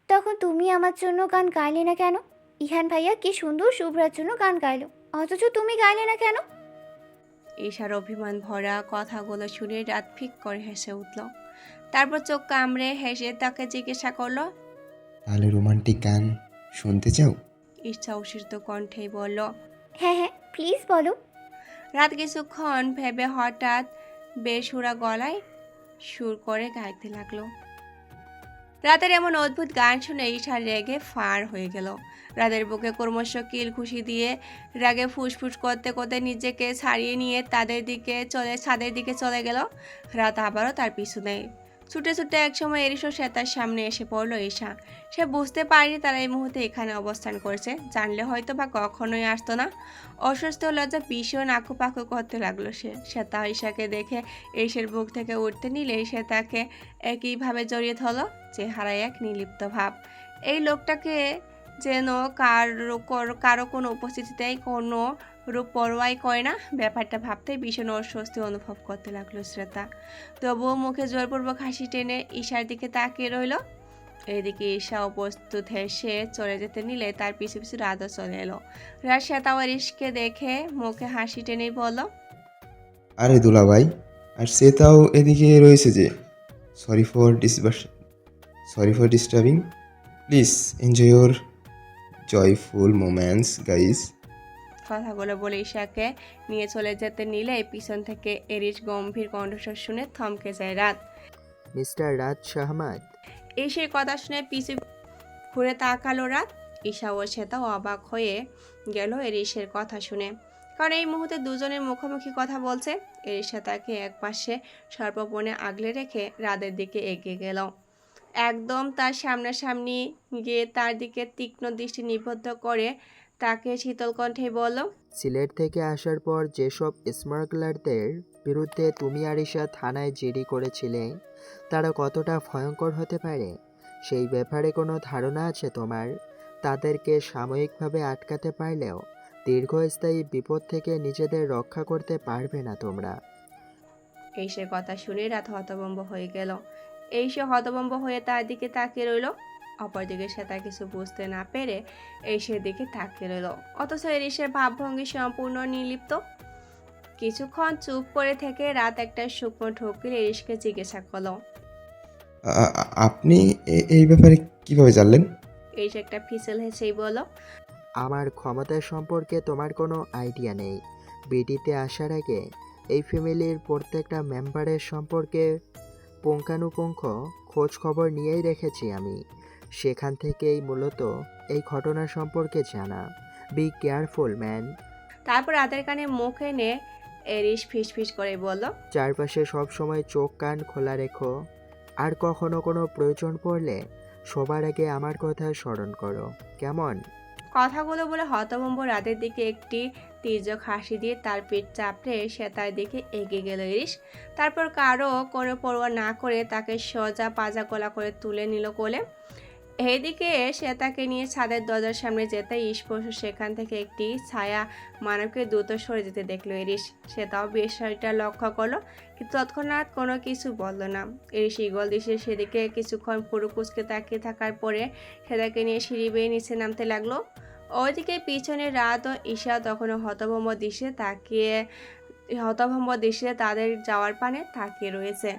তখন তুমি আমার জন্য গান গাইলে না কেন? ইহান ভাইয়া কি সুন্দর শুভ্রার জন্য গান গাইলো, অথচ তুমি গাইলে না কেন? ঈশার অভিমান ভরা কথাগুলো শুনে রাত ফিক করে হেসে উঠল। তারপর চোখ কামড়ে হেসে তাকে জিজ্ঞাসা করলো, তাহলে রোমান্টিক গান শুনতে চাও? ঈশা উষিত কণ্ঠেই বলল, হ্যাঁ প্লিজ বলো। রাত কিছুক্ষণ ভেবে হঠাৎ বেসুরা গলায় সুর করে গাইতে লাগলো। রাতের এমন অদ্ভুত গান শুনে ঈশার রেগে ফার হয়ে গেল। রাতের বুকে ক্রমশ কিল খুশি দিয়ে রাগে ফুসফুস করতে করতে নিজেকে ছাড়িয়ে নিয়ে ছাদের দিকে চলে গেল। রাত আবারও তার পিছু নেই। ছুটে একসময় এরিসও সে তার সামনে এসে পড়ল ঈশা। সে বুঝতে পারেনি তারা এই মুহূর্তে এখানে অবস্থান করেছে, জানলে হয়তো বা কখনোই আসতো না। অসুস্থ লজ্জা ভীষণ আঁকুপাকু করতে লাগলো সে তা ঈশাকে দেখে এরিসের বুক থেকে উঠতে নিলে সে তাকে একইভাবে জড়িয়ে ধরল, চেহারায় এক নির্লিপ্ত ভাব। এই লোকটাকে যেন কারো কোনো উপস্থিতিতেই কোনো রূপ পরোয়াই করে না। ব্যাপারটা ভাবতে ভীষণ অস্বস্তি অনুভব করতে লাগলো শ্রেতা। তবুও মুখে জোরপূর্বক হাসি টেনে ঈশার দিকে তাকিয়ে রইল। এদিকে ঈশা উপস্থিত হেসে চলে যেতে নিলে তার পিছু পিছু রাতও চলে এলো। রাত শ্বেতাও এরিসকে দেখে মুখে হাসি টেনেই বলল, আরে দুলা ভাই, আর শ্বেতাও এদিকে রয়েছে যে। Sorry for disturbing. Please enjoy your joyful moments guys. কথাগুলো বলে ঈশাকে নিয়ে চলে যেতে নিলে পিছন থেকে এরিস গম্ভীর কণ্ঠস্বর শুনে থমকে যায় রাত। মিস্টার রাজ শাহমাদ। ঈশার কথা শুনে পিছু ঘুরে তাকালো রাত। ঈশা ও শ্বেতাও অবাক হয়ে গেল এরিসের কথা শুনে, কারণ এই মুহূর্তে দুজনের মুখোমুখি কথা বলছে। এরিসা তাকে একপাশে সর্বপণে আগলে রেখে রাতের দিকে এগিয়ে গেল। একদম তার সামনাসামনি গিয়ে তার দিকে তীক্ষ্ণ দৃষ্টি নিবদ্ধ করে তাকে শীতল কণ্ঠে বলল, সিলেট থেকে আসার পর যেসব স্মাগলারদের বিরুদ্ধে তুমি আর ঈশা থানায় জিডি করেছিলে তারা কতটা ভয়ঙ্কর হতে পারে সেই ব্যাপারে কোনো ধারণা আছে তোমার? তাদেরকে সাময়িকভাবে আটকাতে পারলেও দীর্ঘস্থায়ী বিপদ থেকে নিজেদের রক্ষা করতে পারবে না তোমরা। সে কথা শুনে রাত হতভম্ব হয়ে গেল। সে হতভম্ব হয়ে তার দিকে তাকিয়ে রইল। অপরদিকে সে তার কিছু বুঝতে না পেরে সে দিকে তাকিয়ে রইল, অথচ এরিসের ভাবভঙ্গি সম্পূর্ণ নির্লিপ্ত। কিছুক্ষণ চুপ করে থেকে রাত একটা শুকনো ঢোক গিলে এরিসকে জিজ্ঞাসা করলো। আপনি এই ব্যাপারে কিভাবে জানলেন? সে একটা ফিসেল হেসেই বলল, আমার ক্ষমতা সম্পর্কে তোমার কোনো আইডিয়া নেই। বিডিতে আসার আগে এই ফ্যামিলির প্রত্যেকটা মেম্বারের সম্পর্কে পুঙ্খানুপুঙ্খ খোঁজ খবর নিয়েই রেখেছি আমি। সেখান থেকেই মূলত এই ঘটনা সম্পর্কে জানা। Be careful man. তারপর রাতের কানে মুখ এনে এরিস ফিসফিস করে বলল, চারপাশে সবসময় চোখ কান খোলা রেখো, আর কখনো কোনো প্রয়োজন পড়লে সবার আগে আমার কথা স্মরণ করো, কেমন? কথাগুলো বলে হতভম্ব রাতের দিকে একটি তীর্যক হাসি দিয়ে তার পিঠ চাপড়ে সে তার দিকে এগিয়ে গেল এরিস। তারপর কারো কোনো পরোয়া না করে তাকে সোজা পাজা গলা করে তুলে নিল কোলে। এইদিকে সে তাকে নিয়ে ছাদের দরজার সামনে যেতে স্পর্শ সেখান থেকে একটি ছায়া মানবকে দ্রুত সরে যেতে দেখলো এরিস। সে তাও বিষয়টা লক্ষ্য করলো, কিন্তু তৎক্ষণাৎ কোনো কিছু বলল না। এরিস ইগল দৃশ্যে সেদিকে কিছুক্ষণ পুরো কুচকে তাকিয়ে থাকার পরে সে তাকে নিয়ে সিঁড়ি বেয়ে নিচে নামতে লাগলো। ওইদিকে পিছনে রাত ও ঈশা তখনও হতভম্ব দৃশ্যে তাদের যাওয়ার পানে তাকিয়ে রয়েছে।